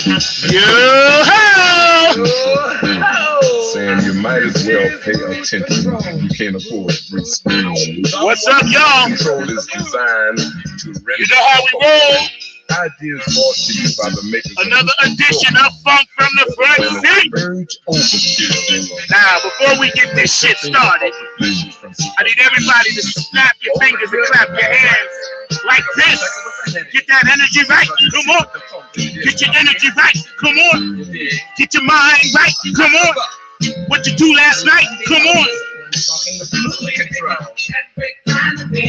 Yo-ho! Saying you might as well pay attention. You can't afford free screen. What's up, y'all? Control is designed to You know how we roll. ideas brought to you by the makers Another edition of Funk from the Front Seat. Urge Overkill. Now, before we get this shit started, I need everybody to snap your fingers and clap your hands like this. Get that energy right. Come on. Get your energy right. Come on. Get your mind right. Come on. What you do last night? Come on.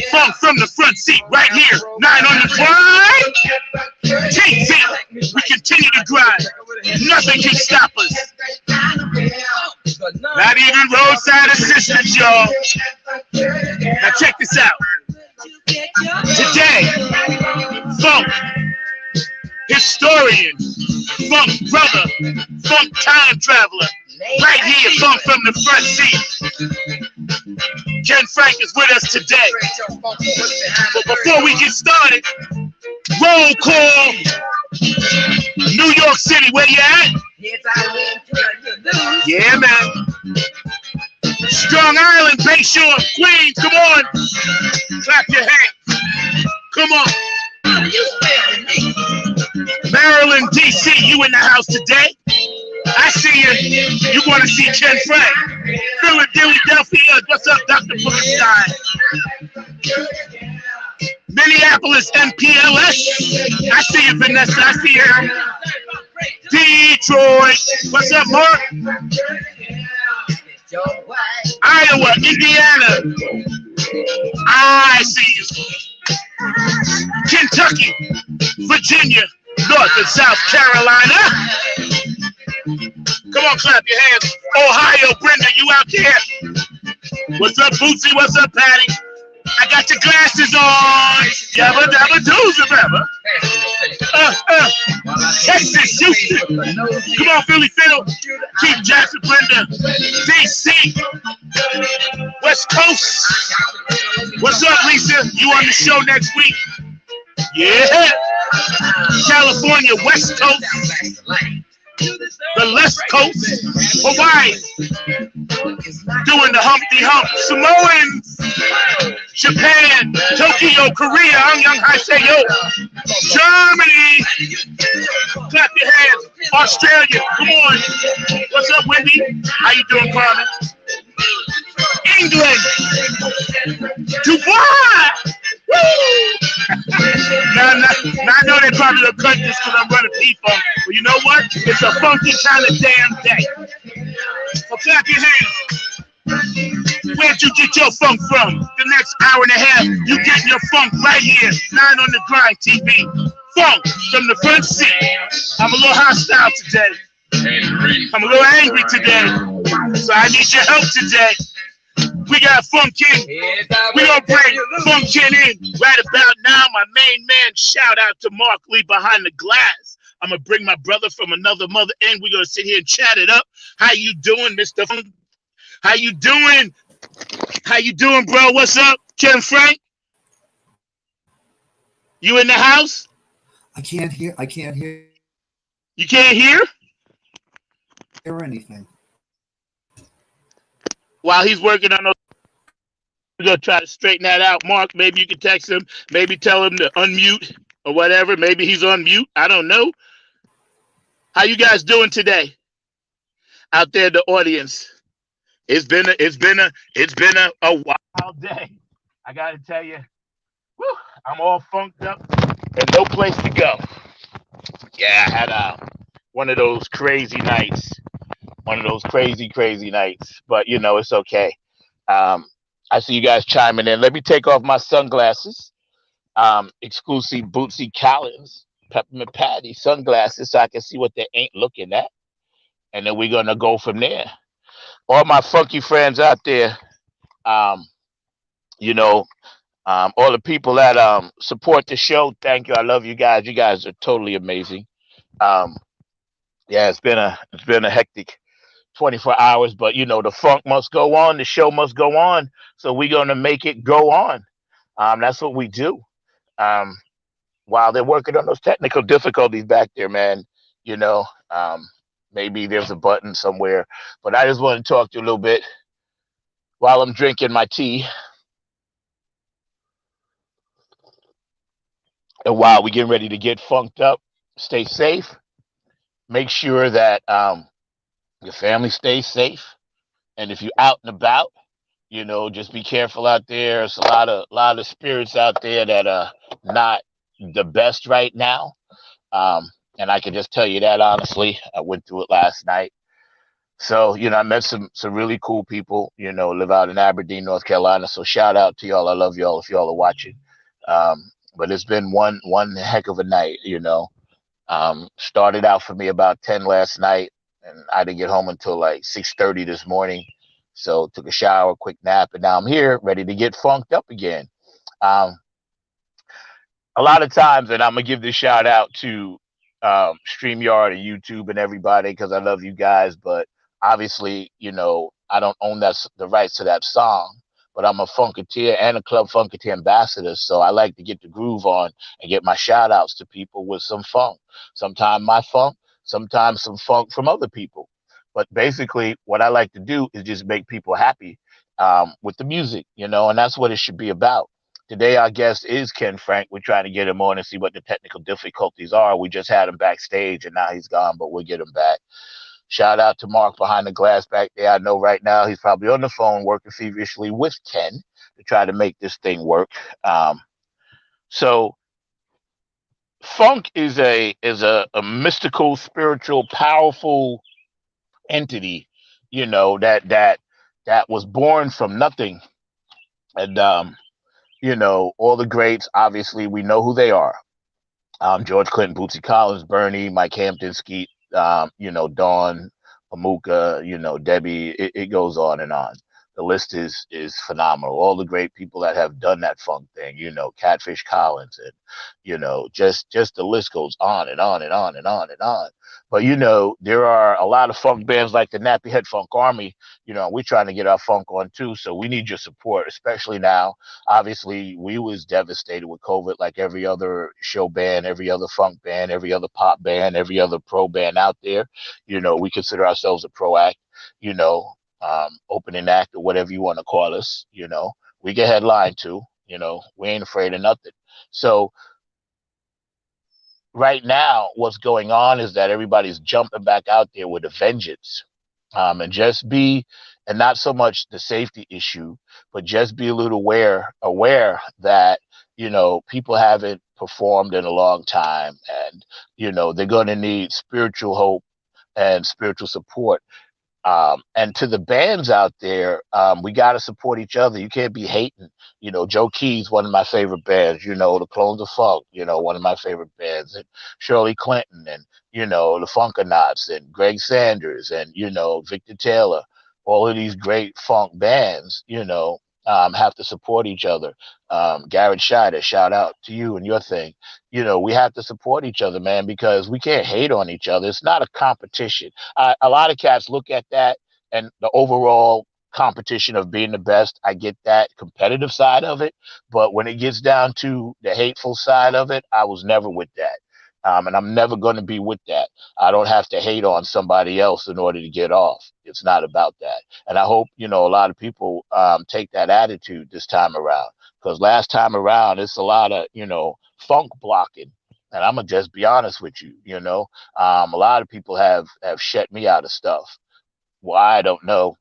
Funk from the Front Seat right here. 9 on the grind. Take it. We continue to grind. Nothing can stop us. Not even roadside assistance, y'all. Now check this out. Today, Funk historian, Funk brother, Funk time traveler, right here, Funk from the Front Seat. Ken Frank is with us today. But before we get started, roll call. New York City, where you at? Yeah, man. Strong Island, Bayshore, Queens, come on. Clap your hands. Come on. Maryland, D.C., you in the house today? I see you. You want to see Ken Frank. Philadelphia, what's up, Dr. Bookenstein? Minneapolis, NPLS. I see you, Vanessa. I see you. Detroit. What's up, Mark? Iowa, Indiana. I see you. Kentucky, Virginia, North and South Carolina. Come on, clap your hands. Ohio, Brenda, you out there? What's up, Bootsy? What's up, Patty? I got your glasses on. Yabba dabba dooza dabba. Texas, Houston. Come on, Philly Fiddle. Keith Jackson, Brenda. DC. West Coast. What's up, Lisa? You on the show next week? Yeah. California, West Coast. The left coast, Hawaii, doing the Humpty Hump, Samoans, Japan, Tokyo, Korea, Young Haseyo, Germany, clap your hands, Australia, come on, what's up, Wendy? How you doing, Carmen? England, Dubai. Now, I know they probably don't cut this because I'm running P-Funk, but you know what? It's a funky kind of damn day. So clap your hands. Where'd you get your funk from? The next hour and a half, you getting your funk right here. 9 on the Grind TV. Funk from the Front Seat. I'm a little hostile today. I'm a little angry today. So I need your help today. We got Funkin. We gonna bring Funkin in right about now. My main man, shout out to Mark Lee behind the glass. I'm gonna bring my brother from another mother in. We're gonna sit here and chat it up. How you doing, Mr. Funk? How you doing? How you doing, bro? What's up, Ken Frank? You in the house? I can't hear. You can't hear? Hear anything. While he's working on those, we're gonna try to straighten that out. Mark, maybe you can text him, maybe tell him to unmute or whatever. Maybe he's on mute. I don't know. How you guys doing today? Out there in the audience. It's been a wild day. I gotta tell you, whew, I'm all funked up and no place to go. Yeah, I had one of those crazy nights. One of those crazy nights, but you know, it's okay. I see you guys chiming in. Let me take off my sunglasses. Exclusive Bootsy Collins, Peppermint Patty sunglasses so I can see what they ain't looking at. And then we're going to go from there. All my funky friends out there, you know, all the people that support the show, thank you. I love you guys. You guys are totally amazing. Yeah, it's been a hectic 24 hours, but you know, the funk must go on, the show must go on, so we're going to make it go on. That's what we do. While they're working on those technical difficulties back there, man, You know, maybe there's a button somewhere, but I just want to talk to you a little bit while I'm drinking my tea and while we getting ready to get funked up. Stay safe. Make sure that your family stays safe. And if you're out and about, just be careful out there. There's a lot of spirits out there that are not the best right now. Um, and I can just tell you that honestly. I went through it last night. So, I met some really cool people, live out in Aberdeen, North Carolina. So shout out to y'all. I love y'all if y'all are watching. But it's been one heck of a night. Started out for me about 10 last night, and I didn't get home until like 6:30 this morning. So took a shower, quick nap, and now I'm here ready to get funked up again. Um, a lot of times, and I'm gonna give this shout out to StreamYard and YouTube and everybody because I love you guys. But obviously, I don't own the rights to that song. But I'm a Funketeer and a Club Funketeer ambassador, so I like to get the groove on and get my shout outs to people with some funk. Sometimes my funk, sometimes some funk from other people. But basically, what I like to do is just make people happy with the music, and that's what it should be about. Today, our guest is Ken Frank. We're trying to get him on and see what the technical difficulties are. We just had him backstage and now he's gone, but we'll get him back. Shout out to Mark behind the glass back there. I know right now he's probably on the phone working feverishly with Ken to try to make this thing work. So funk is a mystical, spiritual, powerful entity, that was born from nothing. And all the greats, obviously, we know who they are. George Clinton, Bootsy Collins, Bernie, Mike Hampton, Skeet, Dawn, Amuka, Debbie. It goes on and on. The list is phenomenal. All the great people that have done that funk thing, Catfish Collins, and just the list goes on and on and on and on and on. But there are a lot of funk bands like the Nappy Head Funk Army. We're trying to get our funk on too, so we need your support, especially now. Obviously, we was devastated with COVID, like every other show band, every other funk band, every other pop band, every other pro band out there. We consider ourselves a pro act, you know, opening act or whatever you want to call us. We get headlined too. We ain't afraid of nothing. So right now, what's going on is that everybody's jumping back out there with a vengeance, and and not so much the safety issue, but just be a little aware that people haven't performed in a long time, and they're going to need spiritual hope and spiritual support. And to the bands out there, we got to support each other. You can't be hating. Joe Keys, one of my favorite bands. The Clones of Funk, one of my favorite bands, and Shirley Clinton, and the Funkanauts, and Greg Sanders, and Victor Taylor. All of these great funk bands, have to support each other. Garrett Scheider, shout out to you and your thing. We have to support each other, man, because we can't hate on each other. It's not a competition. A lot of cats look at that and the overall competition of being the best. I get that competitive side of it, but when it gets down to the hateful side of it, I was never with that. And I'm never going to be with that. I don't have to hate on somebody else in order to get off. It's not about that. And I hope, a lot of people take that attitude this time around, because last time around, it's a lot of, funk blocking. And I'm going to just be honest with you, a lot of people have shut me out of stuff. Why, I don't know.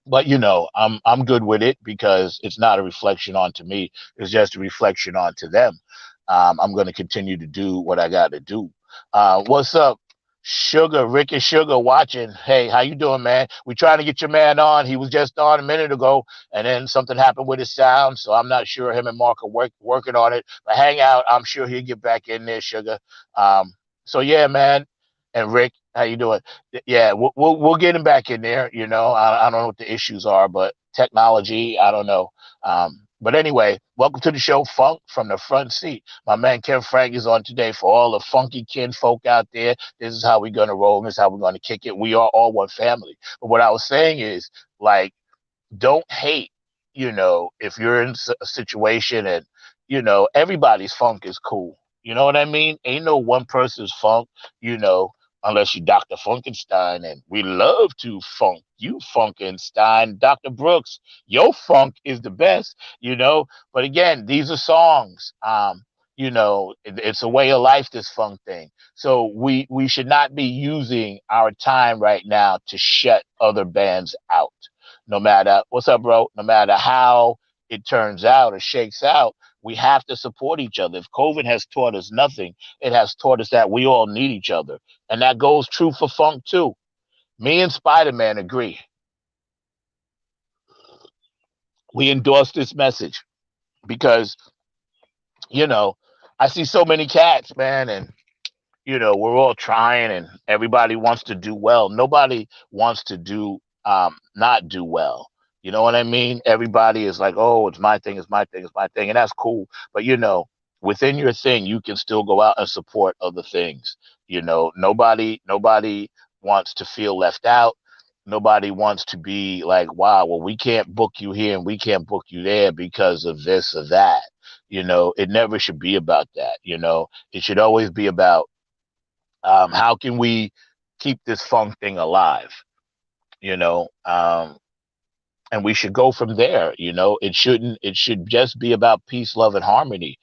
But I'm good with it because it's not a reflection onto me. It's just a reflection onto them. I'm going to continue to do what I got to do. What's up, Sugar? Rick and Sugar watching. Hey, how you doing, man? We trying to get your man on. He was just on a minute ago, and then something happened with his sound, so I'm not sure. Him and Mark are working on it. But hang out. I'm sure he'll get back in there, Sugar. So yeah, man. And Rick, how you doing? Yeah, we'll get him back in there. I don't know what the issues are, but technology, I don't know. But anyway, welcome to the show, Funk from the Front Seat. My man Ken Frank is on today. For all the funky kin folk out there, this is how we're going to roll. This is how we're going to kick it. We are all one family. But what I was saying is, like, don't hate, if you're in a situation and, everybody's funk is cool. You know what I mean? Ain't no one person's funk, unless you Dr. Funkenstein, and we love to funk you, Funkenstein. Dr. Brooks, your funk is the best, you know. But again, these are songs. It's a way of life, this funk thing. So we should not be using our time right now to shut other bands out. No matter what's up, bro. No matter how it turns out or shakes out, we have to support each other. If COVID has taught us nothing, it has taught us that we all need each other. And that goes true for funk too. Me and Spider-Man agree. We endorse this message because, you know, I see so many cats, man, and we're all trying and everybody wants to do well. Nobody wants to do not do well. You know what I mean? Everybody is like, oh, it's my thing, it's my thing, it's my thing, and that's cool. But within your thing, you can still go out and support other things. Nobody wants to feel left out. Nobody wants to be like, wow, well, we can't book you here and we can't book you there because of this or that. It never should be about that. It should always be about how can we keep this funk thing alive, you know? And we should go from there. It should just be about peace, love, and harmony.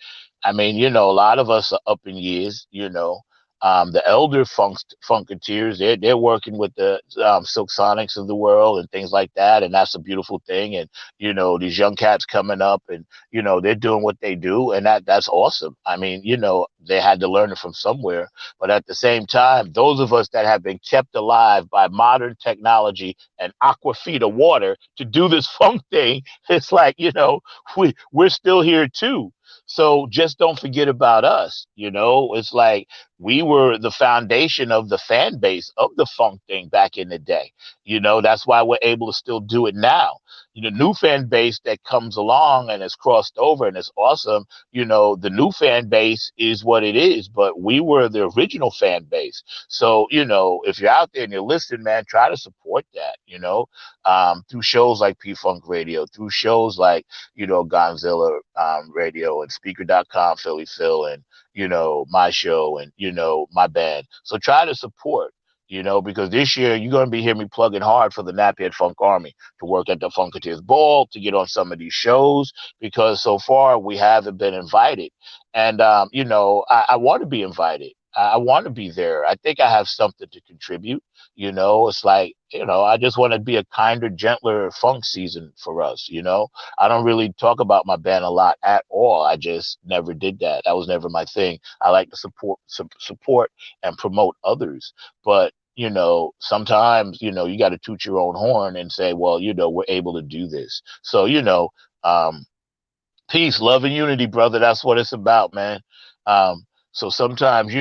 I mean, a lot of us are up in years. The elder funketeers, they're working with the Silk Sonics of the world and things like that, and that's a beautiful thing. And these young cats coming up, and they're doing what they do, and that's awesome. I mean, they had to learn it from somewhere, but at the same time, those of us that have been kept alive by modern technology and aquafina water to do this funk thing, it's like we're still here too. So just don't forget about us. It's like we were the foundation of the fan base of the funk thing back in the day. That's why we're able to still do it now. New fan base that comes along and has crossed over and it's awesome. The new fan base is what it is, but we were the original fan base. So, if you're out there and you're listening, man, try to support that, through shows like P-Funk Radio, through shows like, Gonzilla Radio and Speaker.com, Philly Phil, and, my show and, my band. So try to support. Because this year you're going to be hearing me plugging hard for the Nappyhead Funk Army to work at the Funketeers Ball, to get on some of these shows, because so far we haven't been invited. And, I want to be invited. I want to be there. I think I have something to contribute. It's like, I just want to be a kinder, gentler funk season for us. I don't really talk about my band a lot at all. I just never did that. That was never my thing. I like to support and promote others. But sometimes, you got to toot your own horn and say, well, we're able to do this. So, peace, love, and unity, brother. That's what it's about, man. So sometimes,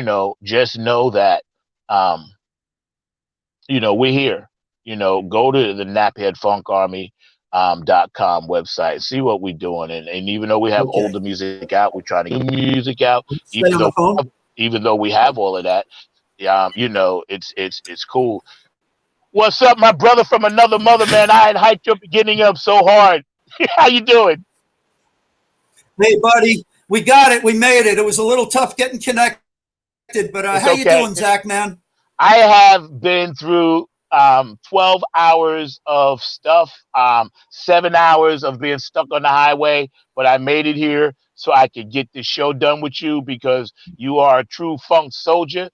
just know that, we're here. Go to the Nappyhead Funk Army .com website, see what we're doing. And even though we have older music out, we're trying to get music out, even though we have all of that. It's cool. What's up, my brother from another mother, man? I had hyped your beginning up so hard. How you doing? Hey, buddy, we got it. We made it. It was a little tough getting connected, but how you doing, Zach, man? I have been through 12 hours of stuff, 7 hours of being stuck on the highway, but I made it here so I could get this show done with you because you are a true funk soldier.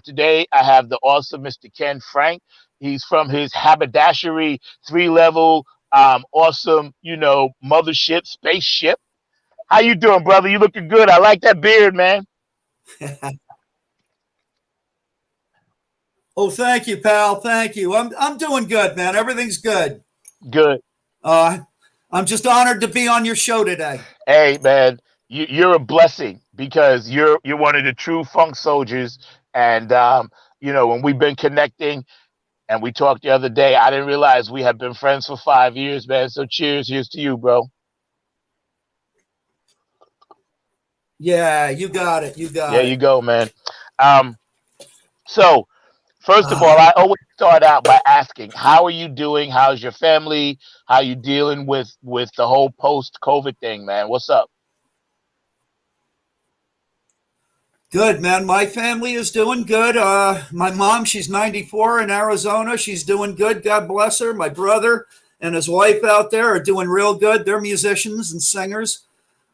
Today, I have the awesome Mr. Ken Frank. He's from his haberdashery 3-level, awesome, mothership, spaceship. How you doing, brother? You looking good. I like that beard, man. Oh, thank you, pal. Thank you. I'm doing good, man. Everything's good. Good. I'm just honored to be on your show today. Hey, man, you're a blessing because you're one of the true funk soldiers. And when we've been connecting and we talked the other day, I didn't realize we have been friends for 5 years, man. So cheers. Here's to you, bro. Yeah, you got it. You got it. There you go, man. So first of all, I always start out by asking, how are you doing? How's your family? How you dealing with the whole post-COVID thing, man? What's up? Good, man. My family is doing good. My mom, she's 94 in Arizona. She's doing good. God bless her. My brother and his wife out there are doing real good. They're musicians and singers.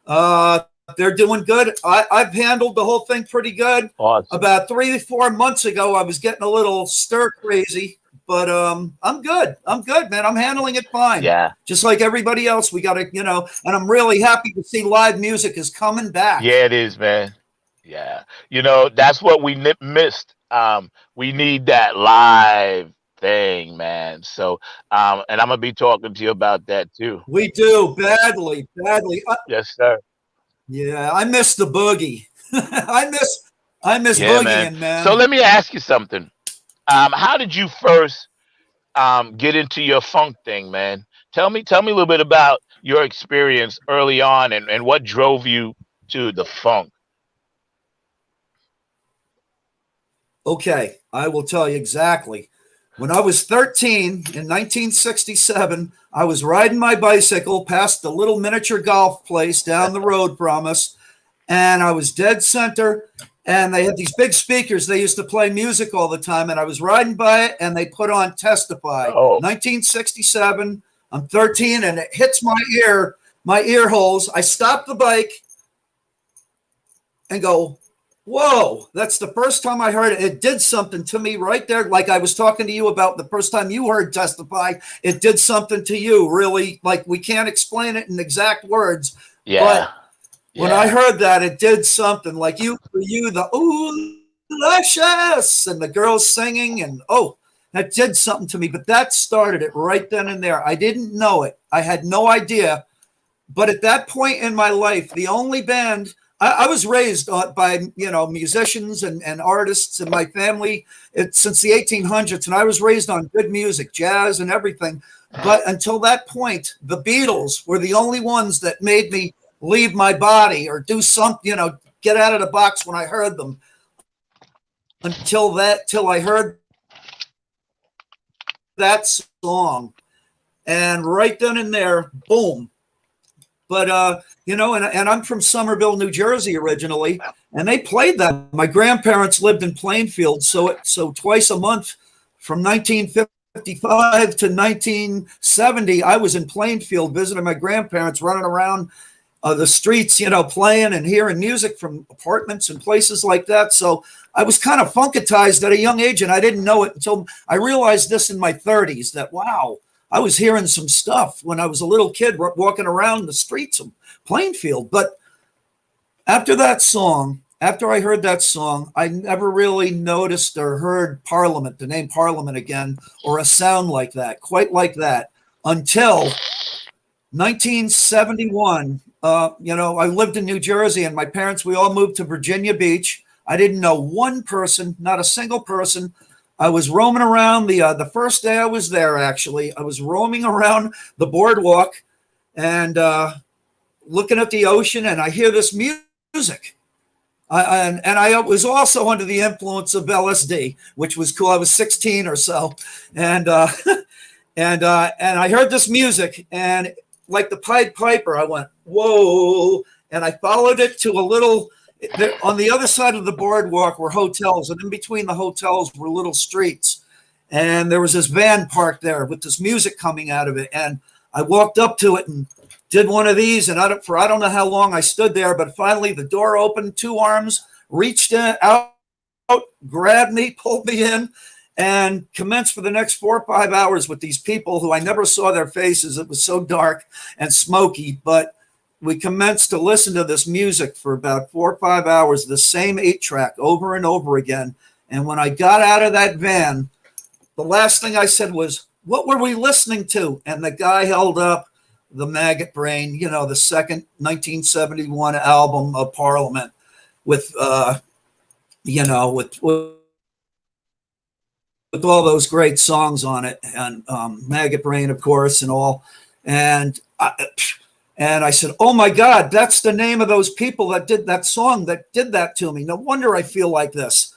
Uh, they're doing good. I've handled the whole thing pretty good. Awesome. About 3 or 4 months ago, I was getting a little stir crazy, but I'm good. I'm good, man. I'm handling it fine. Yeah. Just like everybody else, we got to, and I'm really happy to see live music is coming back. Yeah, it is, man. Yeah. That's what we missed. We need that live thing, man. So, and I'm gonna be talking to you about that too. We do badly. Yes, sir. Yeah, I miss the boogie. I miss Yeah, boogieing, man. So let me ask you something. How did you first get into your funk thing, man? Tell me a little bit about your experience early on and what drove you to the funk. Okay, I will tell you exactly. When I was 13 in 1967, I was riding my bicycle past the little miniature golf place down the road from us, and I was dead center, and they had these big speakers. They used to play music all the time, and I was riding by it, and they put on Testify. Oh. 1967, I'm 13, and it hits my ear holes. I stop the bike and go, whoa, that's the first time I heard it. It did something to me right there. Like I was talking to you about the first time you heard Testify, it did something to you, really. Like we can't explain it in exact words. Yeah. But when I heard that, it did something. Like for you, the ooh, luscious, and the girls singing, and that did something to me. But that started it right then and there. I didn't know it. I had no idea. But at that point in my life, the only band I was raised by, musicians and artists in my family since the 1800s. And I was raised on good music, jazz and everything. But until that point, the Beatles were the only ones that made me leave my body or do something, get out of the box when I heard them. Till I heard that song. And right then and there, boom. But, and I'm from Somerville, New Jersey originally, and they played that. My grandparents lived in Plainfield, so twice a month from 1955 to 1970, I was in Plainfield visiting my grandparents, running around the streets, playing and hearing music from apartments and places like that. So I was kind of funkatized at a young age, and I didn't know it until I realized this in my 30s, that, wow, I was hearing some stuff when I was a little kid walking around the streets of Plainfield. But after I heard that song, I never really noticed or heard Parliament, the name Parliament again, or a sound like that, quite like that, until 1971. I lived in New Jersey, and my parents, we all moved to Virginia Beach. I didn't know one person, not a single person. I was roaming around the first day I was there, actually. I was roaming around the boardwalk and looking at the ocean, and I hear this music. I was also under the influence of LSD, which was cool. I was 16 or so. And and I heard this music, and like the Pied Piper, I went, whoa. And I followed it to a little... On the other side of the boardwalk were hotels, and in between the hotels were little streets. And there was this van parked there with this music coming out of it. And I walked up to it and did one of these. And I don't know how long I stood there, but finally the door opened, two arms reached out, grabbed me, pulled me in, and commenced for the next 4 or 5 hours with these people who I never saw their faces. It was so dark and smoky, but we commenced to listen to this music for about 4 or 5 hours, the same 8-track over and over again. And when I got out of that van, the last thing I said was, what were we listening to? And the guy held up the Maggot Brain, the second 1971 album of Parliament with all those great songs on it, and Maggot Brain, of course, and all. And I said, oh my God, that's the name of those people that did that song, that did that to me. No wonder I feel like this.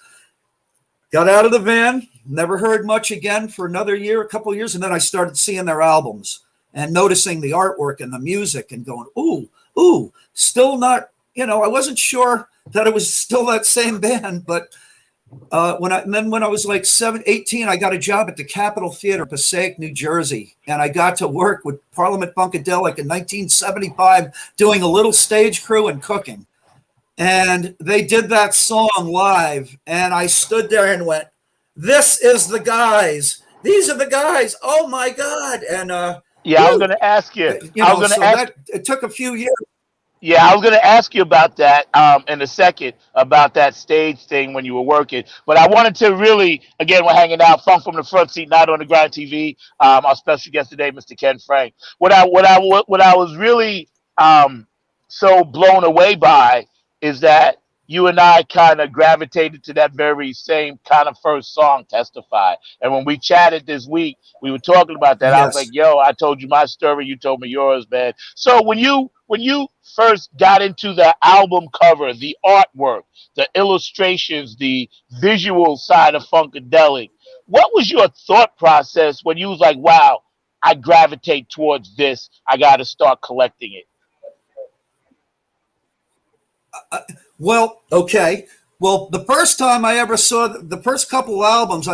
Got out of the van, never heard much again for another year, a couple of years. And then I started seeing their albums and noticing the artwork and the music and going, ooh, still not, I wasn't sure that it was still that same band. But when I was like 18, I got a job at the Capitol Theater, Passaic, New Jersey, and I got to work with Parliament Funkadelic in 1975, doing a little stage crew and cooking. And they did that song live, and I stood there and went, "This is the guys. These are the guys. Oh my God!" And Yeah, I was going to ask you. I was going to ask. It took a few years. Yeah, I was going to ask you about that in a second, about that stage thing when you were working. But I wanted to really, again, we're hanging out, Funk from the Front Seat, Not on the Grind TV. Our special guest today, Mr. Ken Frank. What I was really so blown away by is that you and I kind of gravitated to that very same kind of first song, Testify. And when we chatted this week, we were talking about that. I was like, Yes. yo, I told you my story, you told me yours, man. So when you first got into the album cover, the artwork, the illustrations, the visual side of Funkadelic, what was your thought process when you was like, wow, I gravitate towards this, I got to start collecting it? Well, okay. Well, the first time I ever saw the first couple albums, I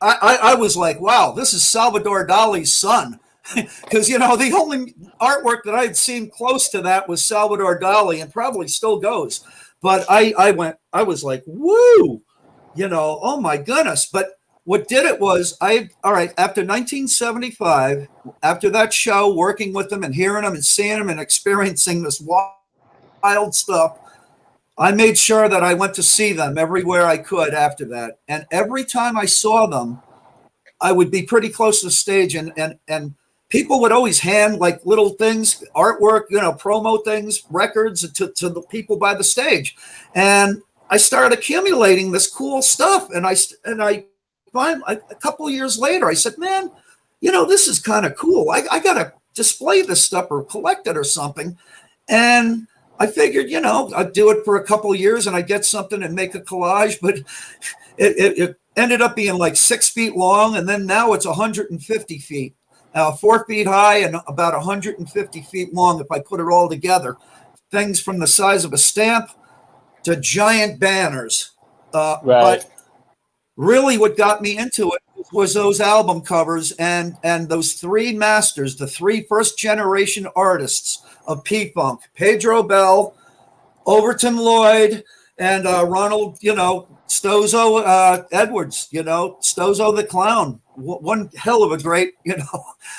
was like, wow, this is Salvador Dali's son. Because, the only artwork that I had seen close to that was Salvador Dali, and probably still goes. But I was like, woo, oh my goodness. But what did it was all right, after 1975, after that show, working with them and hearing them and seeing them and experiencing this wild stuff, I made sure that I went to see them everywhere I could after that. And every time I saw them, I would be pretty close to the stage, and people would always hand like little things, artwork, promo things, records to the people by the stage. And I started accumulating this cool stuff. And I finally, a couple of years later, I said, man, this is kind of cool. I got to display this stuff or collect it or something. And I figured, I'd do it for a couple of years and I'd get something and make a collage, but it ended up being like 6 feet long. And then now it's 150 feet, 4 feet high and about 150 feet long. If I put it all together, things from the size of a stamp to giant banners. Right. But really what got me into it was those album covers and those three masters, the three first generation artists of P-Funk, Pedro Bell, Overton Lloyd, and Ronald, Stozo Edwards, Stozo the Clown. One hell of a great,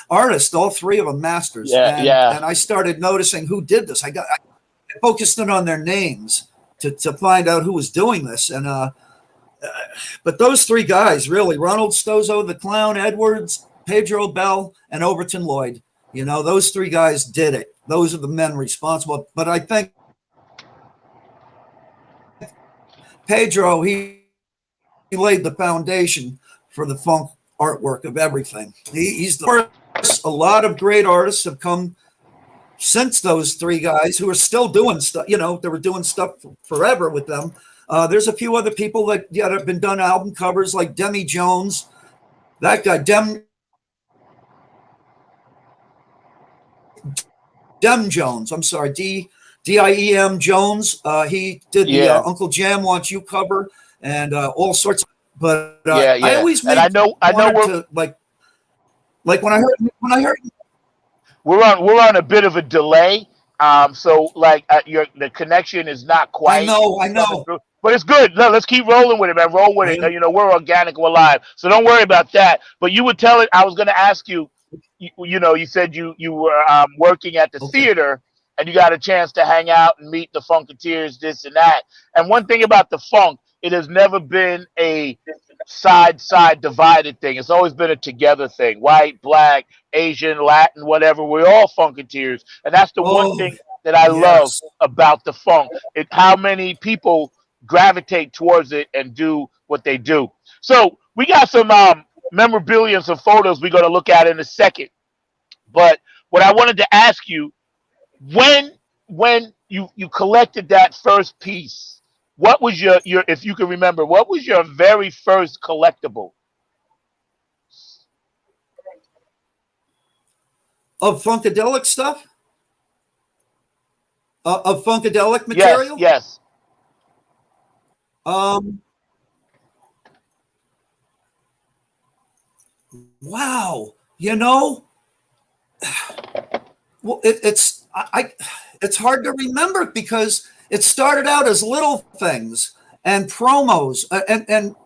artist, all three of them masters. Yeah. And I started noticing who did this. I focused in on their names to find out who was doing this. And but those three guys, really, Ronald Stozo the Clown, Edwards, Pedro Bell, and Overton Lloyd, those three guys did it. Those are the men responsible. But I think Pedro, he laid the foundation for the funk artwork of everything. He's the first. A lot of great artists have come since those three guys who are still doing stuff. They were doing stuff forever with them. There's a few other people that have been done album covers, like Demi Jones. That guy, Dem Jones. I'm sorry, Diem Jones. He did the Uncle Jam Wants You cover and all sorts. But I always made. And I know we're like when I heard. We're on a bit of a delay. So like the connection is not quite. I know. But it's good. No, let's keep rolling with it, man. Roll with it. We're organic, we're live. So don't worry about that. But you would tell it. I was going to ask you. You said you were working at the theater, and you got a chance to hang out and meet the Funketeers, this and that. And one thing about the funk, it has never been a side divided thing. It's always been a together thing. White, black, Asian, Latin, whatever. We're all Funketeers, and that's the one thing that I love about the funk. How many people gravitate towards it and do what they do. So we got some memorabilia and some photos we're going to look at in a second. But what I wanted to ask you, when you collected that first piece, what was your if you can remember, what was your very first collectible? Of Funkadelic stuff? Of Funkadelic material? Yes. Um, wow. You know, well, it's hard to remember because it started out as little things and promos and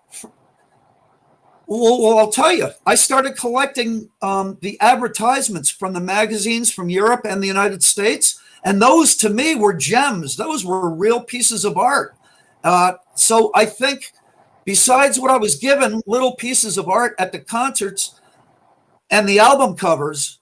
well, I'll tell you, I started collecting the advertisements from the magazines from Europe and the United States, and those to me were gems. Those were real pieces of art. So I think, besides what I was given, little pieces of art at the concerts and the album covers,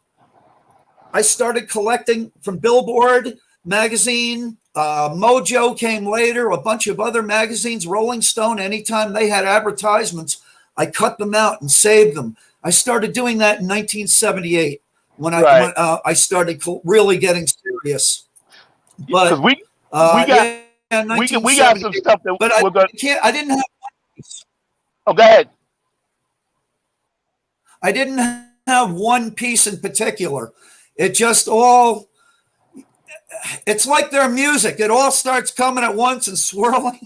I started collecting from Billboard magazine. Mojo came later, a bunch of other magazines, Rolling Stone. Anytime they had advertisements, I cut them out and saved them. I started doing that in 1978 when I started really getting serious. But we got yeah, we got some stuff that but we're going. I didn't have one piece. Oh, go ahead. I didn't have one piece in particular. It just all. It's like their music. It all starts coming at once and swirling.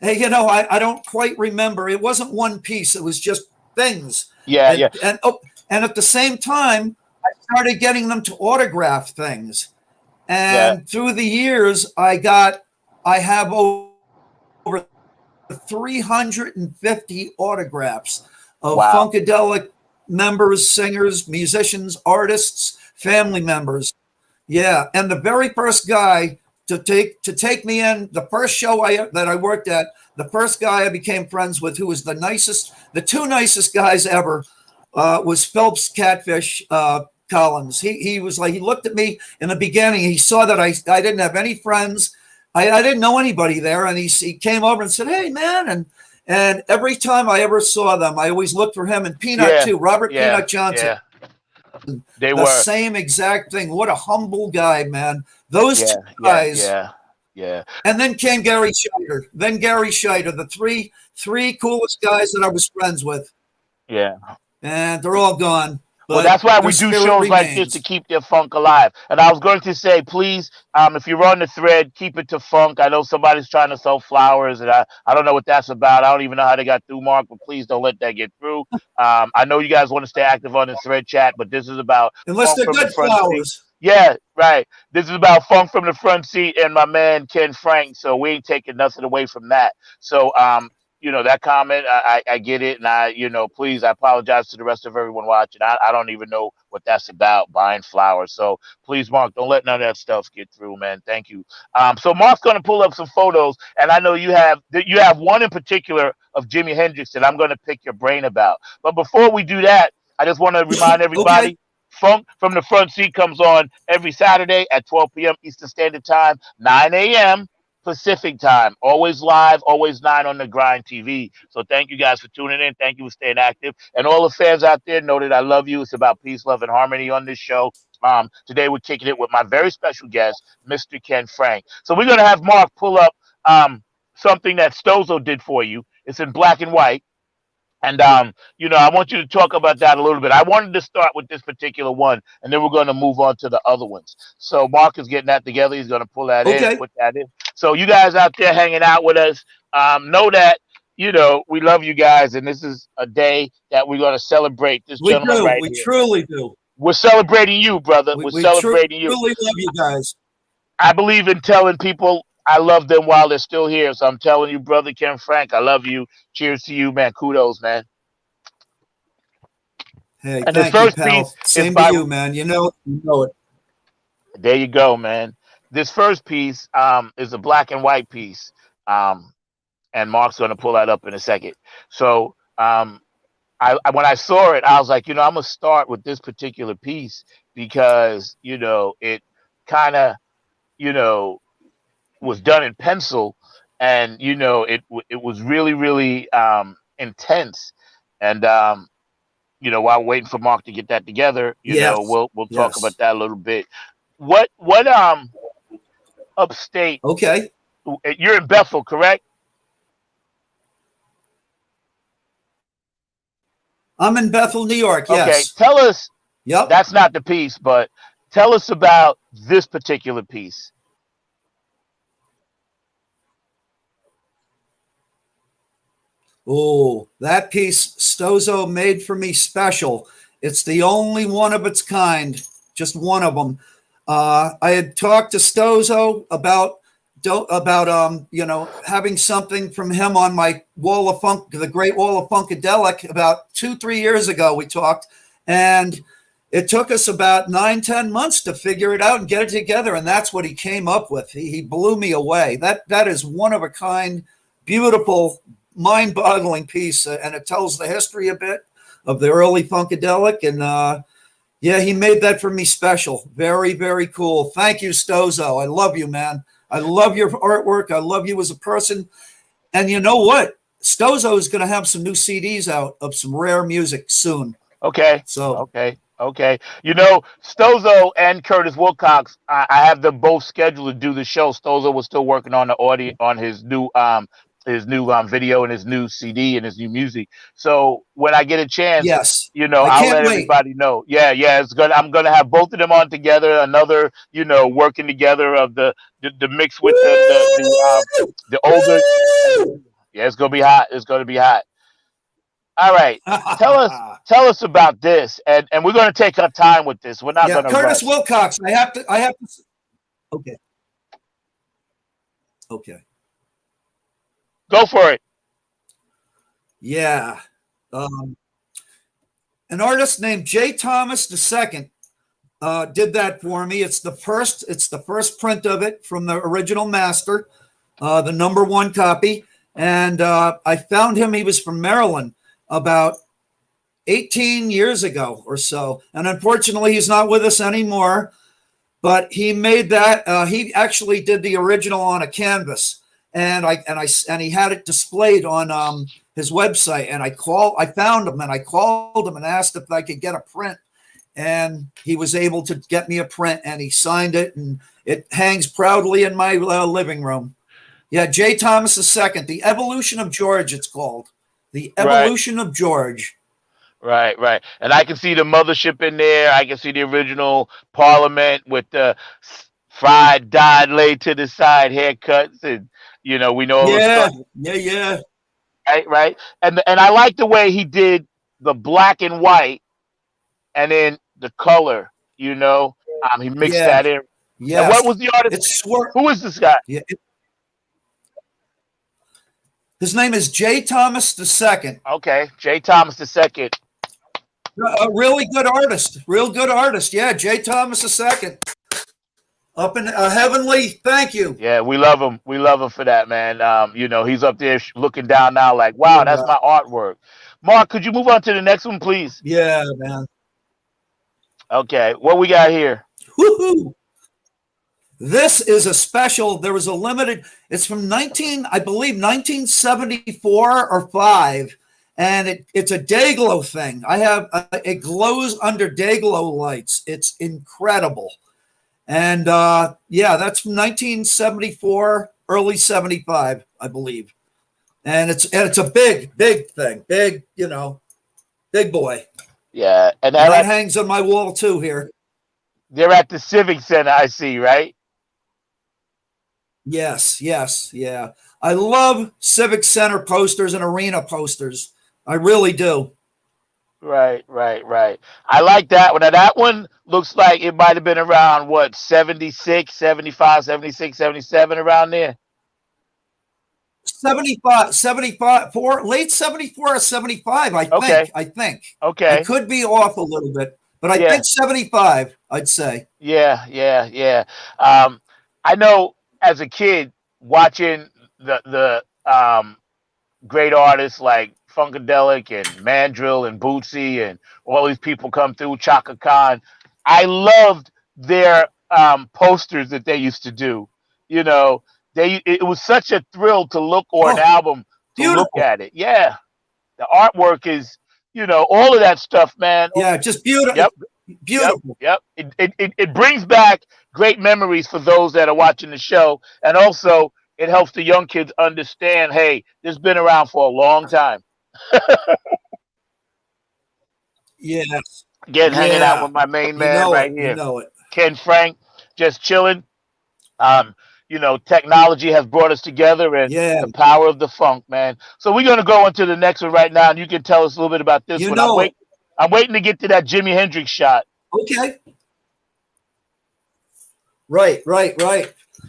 You know, I don't quite remember. It wasn't one piece. It was just things. Yeah, and, yeah. And at the same time, I started getting them to autograph things. And through the years, I have over 350 autographs of Funkadelic members, singers, musicians, artists, family members. Yeah, and the very first guy to take me in, the first show that I worked at, the first guy I became friends with, who was the two nicest guys ever, was Phelps Catfish Collins. He was like, he looked at me in the beginning. He saw that I didn't have any friends. I didn't know anybody there, and he came over and said, "Hey, man," and every time I ever saw them, I always looked for him and Peanut too, Robert Peanut Johnson. Yeah. They the were same exact thing. What a humble guy, man. Those two guys. Yeah. And then came Gary Scheider. The three coolest guys that I was friends with. Yeah. And they're all gone. Well, that's why we do shows like this, to keep their funk alive. And I was going to say, please, if you're on the thread, keep it to funk. I know somebody's trying to sell flowers, and I don't know what that's about. I don't even know how they got through, Mark, but please don't let that get through. I know you guys want to stay active on the thread chat, but this is about unless they're good flowers. Yeah, right. This is about funk from the front seat and my man Ken Frank. So we ain't taking nothing away from that. So you know, that comment, I get it. And please, I apologize to the rest of everyone watching. I don't even know what that's about, buying flowers. So please, Mark, don't let none of that stuff get through, man. Thank you. So Mark's going to pull up some photos, and I know you have one in particular of Jimi Hendrix that I'm going to pick your brain about. But before we do that, I just want to remind everybody, okay. Funk from the Front Seat comes on every Saturday at 12 p.m. Eastern Standard Time, 9 a.m. Pacific time, always live, always 9 on the Grind TV. So thank you guys for tuning in. Thank you for staying active. And all the fans out there, know that I love you. It's about peace, love, and harmony on this show. Today we're kicking it with my very special guest, Mr. Ken Frank. So we're going to have Mark pull up something that Stozo did for you. It's in black and white. And, I want you to talk about that a little bit. I wanted to start with this particular one, and then we're going to move on to the other ones. So Mark is getting that together. He's going to pull that in, put that in. So you guys out there hanging out with us, know that, we love you guys. And this is a day that we're going to celebrate this gentleman right here. We truly do. We're celebrating you, brother. We're celebrating you. We truly love you guys. I believe in telling people I love them while they're still here. So I'm telling you, brother Ken Frank, I love you. Cheers to you, man. Kudos, man. Hey, and thank you, pal. Same to you, man. You know it. There you go, man. This first piece is a black and white piece. And Mark's going to pull that up in a second. So when I saw it, I was like, I'm going to start with this particular piece because, it kind of, was done in pencil, and it was really, really intense. And while waiting for Mark to get that together, we'll talk about that a little bit. What upstate? Okay, you're in Bethel, correct? I'm in Bethel, New York. Yes. Okay, tell us. Yep. That's not the piece, but tell us about this particular piece. Oh, that piece Stozo made for me special. It's the only one of its kind, just one of them. I had talked to Stozo about having something from him on my wall of funk, the Great Wall of Funkadelic, about 2-3 years ago. We talked, and it took us about 9-10 months to figure it out and get it together, and that's what he came up with. He blew me away. That is one of a kind, beautiful, mind-boggling piece, and it tells the history a bit of the early Funkadelic, and yeah, he made that for me special. Very, very cool. Thank you, Stozo. I love you, man. I love your artwork. I love you as a person. And you know what? Stozo is going to have some new CDs out of some rare music soon. Okay. So Okay. You know, Stozo and Curtis Wilcox, I have them both scheduled to do the show. Stozo was still working on the audio on his new video and his new CD and his new music. So when I get a chance, yes, you know, I I'll can't let wait. everybody know. Yeah, it's good. I'm gonna have both of them on together. Another, you know, working together of the mix with the older. Woo! Yeah, it's gonna be hot. It's gonna be hot. All right, tell us Yeah, tell us about this, and we're gonna take our time with this. We're not gonna Curtis rush. Wilcox. I have to. Okay. Okay. Go for it. Yeah. Um, an artist named J. Thomas II did that for me. It's the first print of it from the original master, the #1 copy. And I found him. He was from Maryland about 18 years ago or so. And unfortunately, he's not with us anymore. But he made that. He actually did the original on a canvas, and he had it displayed on his website. And I found him, and I called him and asked if I could get a print, and he was able to get me a print, and he signed it, and it hangs proudly in my living room. Yeah, J. Thomas II, The Evolution of George, it's called. The Right. Evolution of George. Right. And I can see the mothership in there. I can see the original Parliament with the fried, dyed, laid to the side haircuts, and you know we know all the Yeah, stuff. yeah. Right. And I like the way he did the black and white, and then the color. You know, he mixed Yeah, that in. And what yes. was the artist It's name? swir- Who is this guy? yeah, his name is J. Thomas II. Okay, J. Thomas II. A really good artist. Real good artist. Yeah, J. Thomas II. Up in heavenly. Thank you. Yeah, we love him. We love him for that, man. You know, he's up there looking down now, like, wow, that's Yeah, my artwork. Mark, could you move on to the next one, please? yeah, man. Okay, what we got here? Woohoo! This is a special. There was a limited. It's from 1974 or 5, and it's a Dayglow thing. I have it glows under Dayglow lights. It's incredible. And yeah, that's from 1974, early 75, I believe. And it's a big thing, big, big boy. Yeah, and And that hangs on my wall too here. they're at the Civic Center, I see, right? Yes, yeah. I love Civic Center posters and arena posters. I really do. Right. I like that one. Now, that one looks like it might have been around, what, 76, 75, 76, 77, around there? 75, late 74 or 75, I Okay, think. I okay. could be off a little bit, but I Yeah, think 75, I'd say. yeah. I know as a kid watching the great artists like Funkadelic and Mandrill and Bootsy and all these people come through, Chaka Khan. I loved their posters that they used to do. You know, it was such a thrill to look, or an Oh, album to look beautiful. at it. Yeah, the artwork is, you know, all of that stuff, man. Yeah, just beautiful. Yep, Beautiful. yep. It brings back great memories for those that are watching the show, and also it helps the young kids understand. Hey, this has been around for a long time. Yes. Again, hanging out Yeah. with my main You man know it. right You here, know it. Ken Frank, just chilling. Um, technology has brought us together and Yeah, the power of the funk, man. So we're gonna go into the next one right now, and you can tell us a little bit about this you one. know, I'm waiting to get to that Jimi Hendrix shot. okay. Right. Now,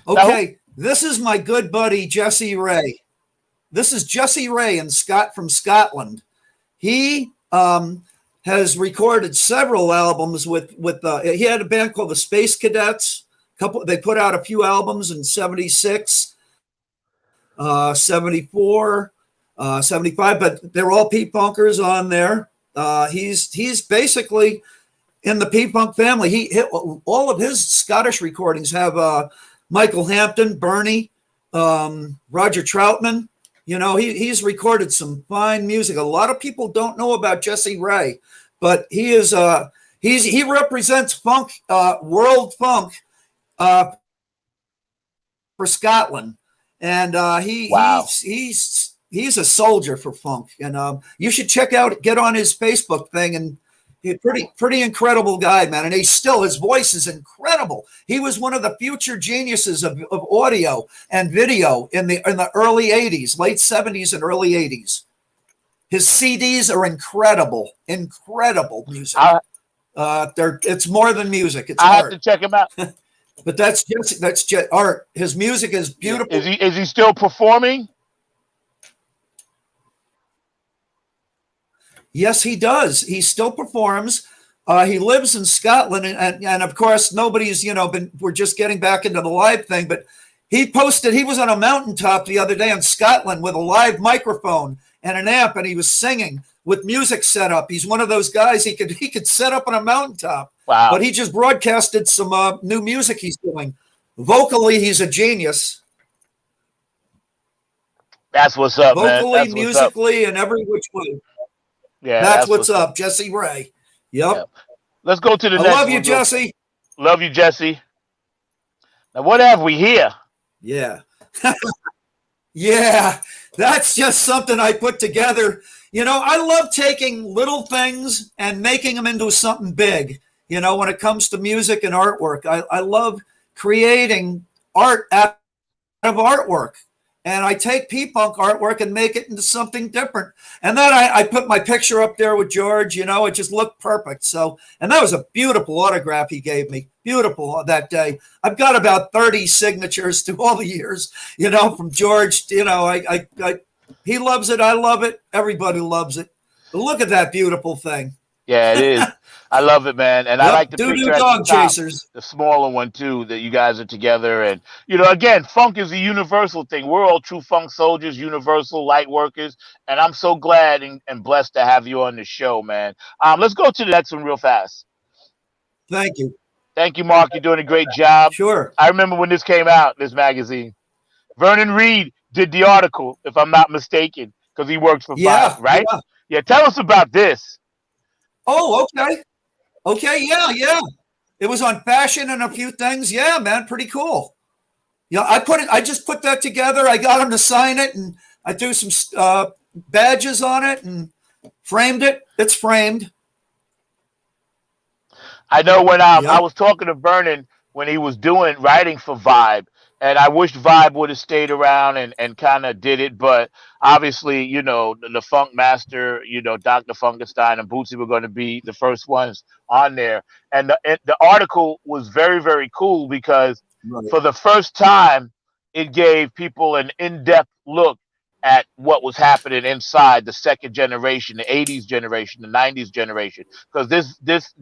Okay, this is my good buddy Jesse Ray. This is Jesse Ray and Scott from Scotland. He has recorded several albums with. He had a band called the Space Cadets. They put out a few albums in '76, 74, 75, but they're all Pete Punkers on there. He's basically in the P-Funk family. All of his Scottish recordings have Michael Hampton, Bernie, Roger Troutman. He's recorded some fine music. A lot of people don't know about Jesse Ray, but he represents funk, world funk, for Scotland, and wow. he's a soldier for funk. And you should get on his Facebook thing, and he's pretty incredible guy, man. And his voice is incredible. He was one of the future geniuses of audio and video in the early '80s, late '70s and early '80s. His CDs are incredible music. It's more than music. It's I art. have to check him out. But that's just art. His music is beautiful. Is he still performing? Yes, he does. He still performs. He lives in Scotland, and of course, nobody's we're just getting back into the live thing. But he was on a mountaintop the other day in Scotland with a live microphone and an amp, and he was singing with music set up. He's one of those guys he could set up on a mountaintop. Wow. But he just broadcasted some new music he's doing. Vocally, he's a genius. That's what's up, man. Vocally, musically, and every which way. Yeah, that's what's up, Jesse Ray. Yep. Let's go to the next one. I love you, Jesse. Love you, Jesse. Now, what have we here? Yeah. Yeah, that's just something I put together. I love taking little things and making them into something big. When it comes to music and artwork, I love creating art out of artwork. And I take P-Funk artwork and make it into something different. And then I put my picture up there with George, it just looked perfect. So, and that was a beautiful autograph he gave me. Beautiful that day. I've got about 30 signatures through all the years, from George. He loves it. I love it. Everybody loves it. But look at that beautiful thing. Yeah, it is. I love it, man. And I like the picture at Dog the top, Chasers. the smaller one too, that you guys are together. And again, funk is a universal thing. We're all true funk soldiers, universal light workers, and I'm so glad and blessed to have you on the show, man. Let's go to the next one real fast. Thank you. Thank you, Mark. You're doing a great job. Sure. I remember when this came out, this magazine. Vernon Reid did the article, if I'm not mistaken, because he works for Vibe, right? Yeah. Tell us about this. Oh, okay. Okay, yeah. It was on fashion and a few things. Yeah, man, pretty cool. I just put that together. I got him to sign it, and I threw some badges on it and framed it. It's framed. I know when I was talking to Vernon when he was writing for Vibe, and I wish Vibe would have stayed around and kind of did it, but obviously, the Funk Master, Dr. Funkenstein and Bootsy were going to be the first ones on there. And the article was very, very cool because for the first time, it gave people an in-depth look at what was happening inside the second generation, the 80s generation, the 90s generation. Because this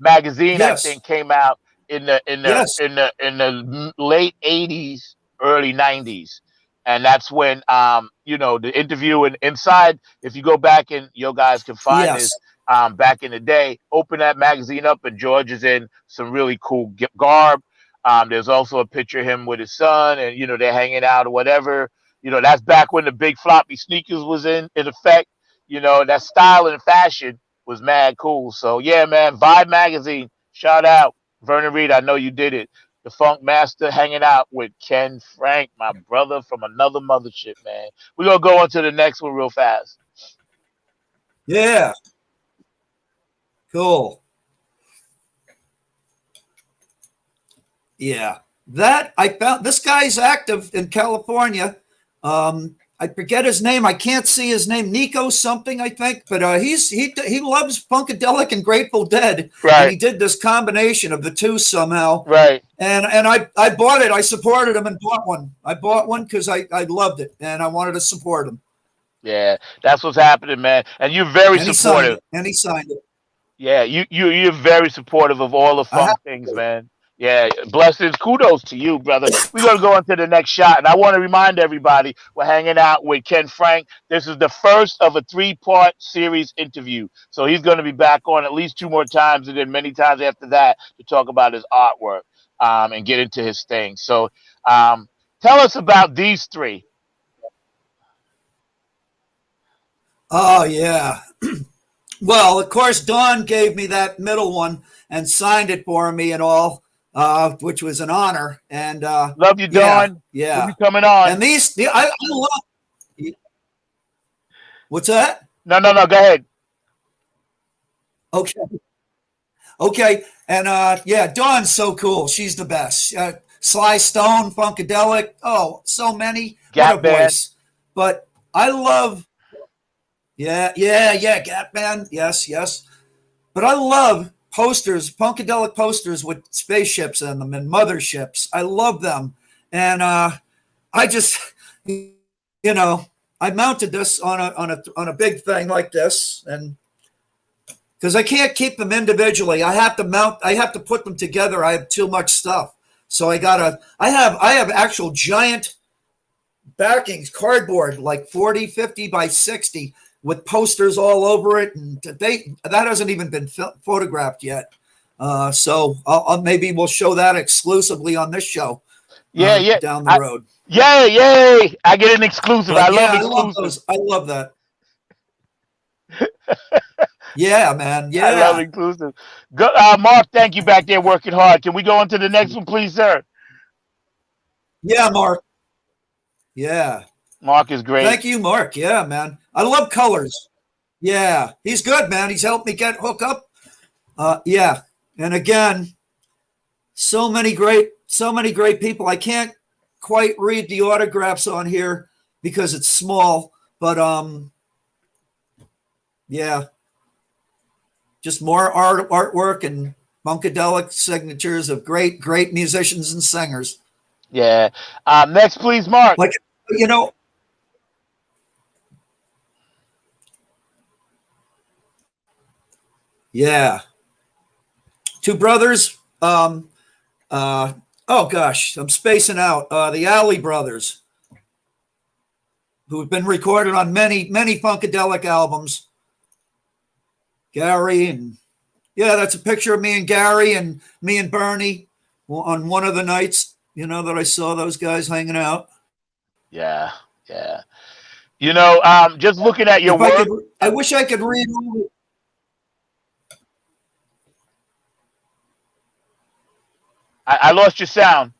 magazine, I think, came out in the late 80s, early 90s. And that's when, the interview and inside, if you go back and your guys can find this, back in the day, open that magazine up and George is in some really cool garb. There's also a picture of him with his son and, they're hanging out or whatever. That's back when the big floppy sneakers was in effect. That style and fashion was mad cool. So, yeah, man, Vibe magazine, shout out. Vernon Reid, I know you did it. The Funk Master hanging out with Ken Frank, my brother from another mothership, man. We're going to go on to the next one real fast. Yeah. Cool. Yeah. that I found this guy's active in California. I forget his name. I can't see his name. Nico something, I think. But he loves Funkadelic and Grateful Dead, and he did this combination of the two somehow. Right. And I bought it. I supported him and bought one. I bought one because I loved it and I wanted to support him. Yeah, that's what's happening, man. And you're very supportive. And he signed it. Yeah, you're very supportive of all the funk things, man. Yeah, blessings, kudos to you, brother. We're going to go into the next shot, and I want to remind everybody we're hanging out with Ken Frank. This is the first of a 3-part series interview, so he's going to be back on at least 2 more times, and then many times after that to talk about his artwork and get into his thing. So tell us about these 3. Oh, yeah. Well, of course, Don gave me that middle one and signed it for me and all. Which was an honor, and love you, Don. Yeah, we'll be coming on. And I love. What's that? No, go ahead. Okay, and yeah, Dawn's so cool. She's the best. Sly Stone, Funkadelic. Oh, so many. Gap Band. Voice. But I love. Yeah, Gap Band. Yes. But I love posters, Funkadelic posters with spaceships in them and motherships. I love them. And I just, I mounted this on a big thing like this, and because I can't keep them individually, I have to put them together. I have too much stuff. So I have actual giant backings, cardboard, like 40, 50 by 60 with posters all over it, and that hasn't even been photographed yet. So maybe we'll show that exclusively on this show. Yeah, down the road. Yay! I get an exclusive. I love those. I love that. Yeah, man. Yeah, I love exclusive. Go, Mark. Thank you back there working hard. Can we go on to the next one, please, sir? Yeah, Mark. Yeah. Mark is great. Thank you, Mark. Yeah, man. I love colors. Yeah, he's good, man. He's helped me hook up. Yeah, and again, so many great people. I can't quite read the autographs on here because it's small, but yeah, just more artwork and Funkadelic signatures of great musicians and singers. Yeah. Next, please, Mark. Like, yeah. 2 brothers. Oh gosh, I'm spacing out. The Alley Brothers, who have been recorded on many Funkadelic albums. Gary and that's a picture of me and Gary and me and Bernie on one of the nights, that I saw those guys hanging out. Yeah. Just looking at your work. I wish I could read all. I lost your sound.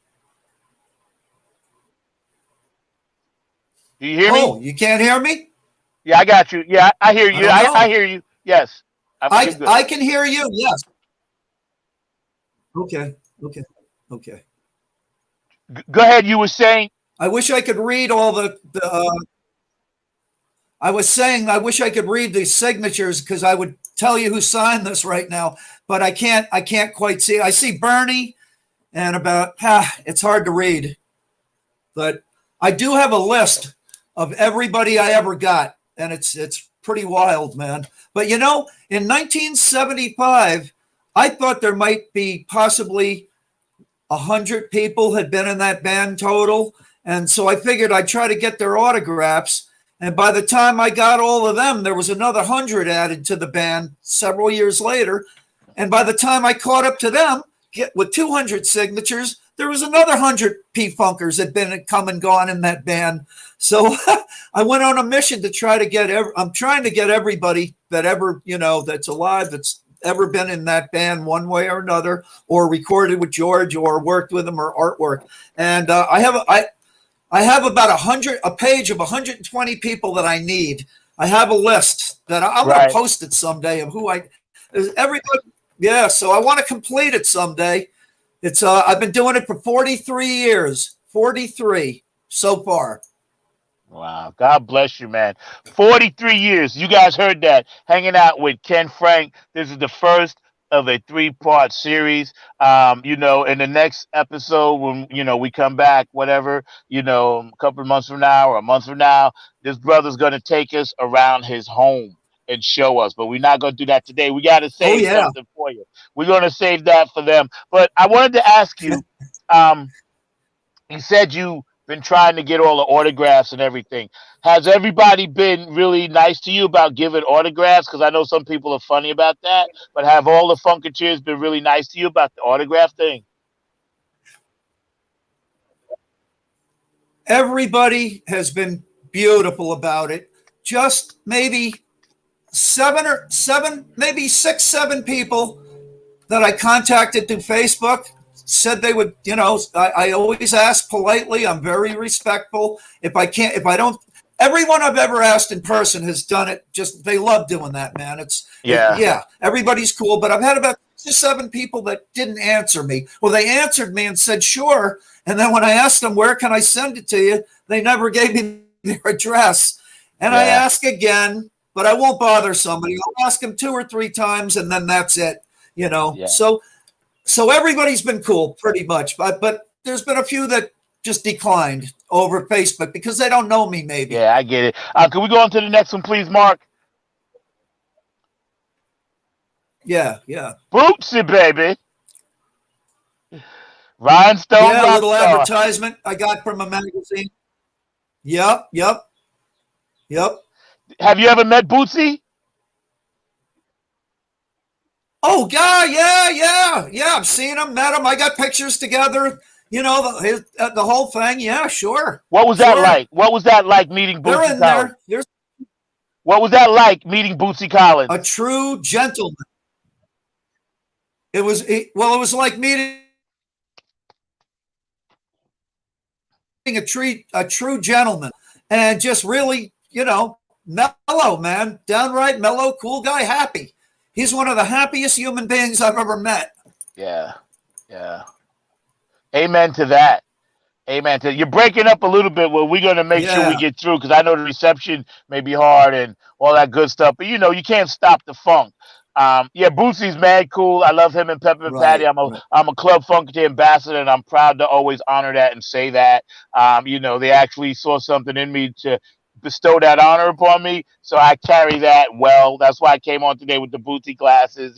Do you hear me? Oh, you can't hear me? Yeah, I got you. Yeah, I hear you. I hear you. Yes. I can hear you. Yes. Okay. Go ahead. You were saying. I wish I could read all I was saying I wish I could read the signatures because I would tell you who signed this right now, but I can't quite see. I see Bernie and it's hard to read, but I do have a list of everybody I ever got, and it's pretty wild, man. But in 1975, I thought there might be possibly 100 people had been in that band total. And so I figured I'd try to get their autographs. And by the time I got all of them, there was another 100 added to the band several years later. And by the time I caught up to them, with 200 signatures, there was another 100 P-Funkers that had been come and gone in that band. So I went on a mission to try to get I'm trying to get everybody that ever, that's alive, that's ever been in that band one way or another, or recorded with George or worked with him or artwork. And I have about a page of 120 people that I need. I have a list that I'm going to post it someday of everybody. Yeah. So I want to complete it someday. It's I've been doing it for 43 years. 43 so far. Wow. God bless you, man. 43 years. You guys heard that. Hanging out with Ken Frank. This is the first of a 3-part series. In the next episode, when, we come back, whatever, a couple of months from now or a month from now, this brother's going to take us around his home and show us. But we're not going to do that today. We got to Oh save yeah. something for you. We're going to save that for them. But I wanted to ask you, you said you've been trying to get all the autographs and everything. Has everybody been really nice to you about giving autographs? Because I know some people are funny about that, but have all the Funketeers been really nice to you about the autograph thing? Everybody has been beautiful about it. Just maybe maybe 6, 7 people that I contacted through Facebook said they would, I always ask politely. I'm very respectful. If I don't, everyone I've ever asked in person has done it. Just, they love doing that, man. Yeah, everybody's cool. But I've had about 6 or 7 people that didn't answer me. Well, they answered me and said, sure. And then when I asked them, where can I send it to you? They never gave me their address. And I ask again, but I won't bother somebody. I'll ask them 2 or 3 times and then that's it, Yeah. So everybody's been cool pretty much, but there's been a few that just declined over Facebook because they don't know me, maybe. Yeah, I get it. Can we go on to the next one, please, Mark? Yeah. Bootsy, baby. Rhinestone Yeah, a rock little star. advertisement I got from a magazine. Yep. Have you ever met Bootsy? Oh, yeah. I've seen him, met him. I got pictures together. The whole thing. Yeah, sure. What was that like? What was that like meeting They're Bootsy in Collins? there. What was that like meeting Bootsy Collins? A true gentleman. It was like meeting a true gentleman, and just really, mellow, man, downright mellow, cool guy, happy. He's one of the happiest human beings I've ever met. Yeah. Amen to that. You're breaking up a little bit. Well, we're gonna make sure we get through because I know the reception may be hard and all that good stuff. But you can't stop the funk. Bootsy's mad cool. I love him and Pepper Patty. I'm a Club Funketeer ambassador, and I'm proud to always honor that and say that. They actually saw something in me to bestow that honor upon me, so I carry that well. That's why I came on today with the Bootsy glasses.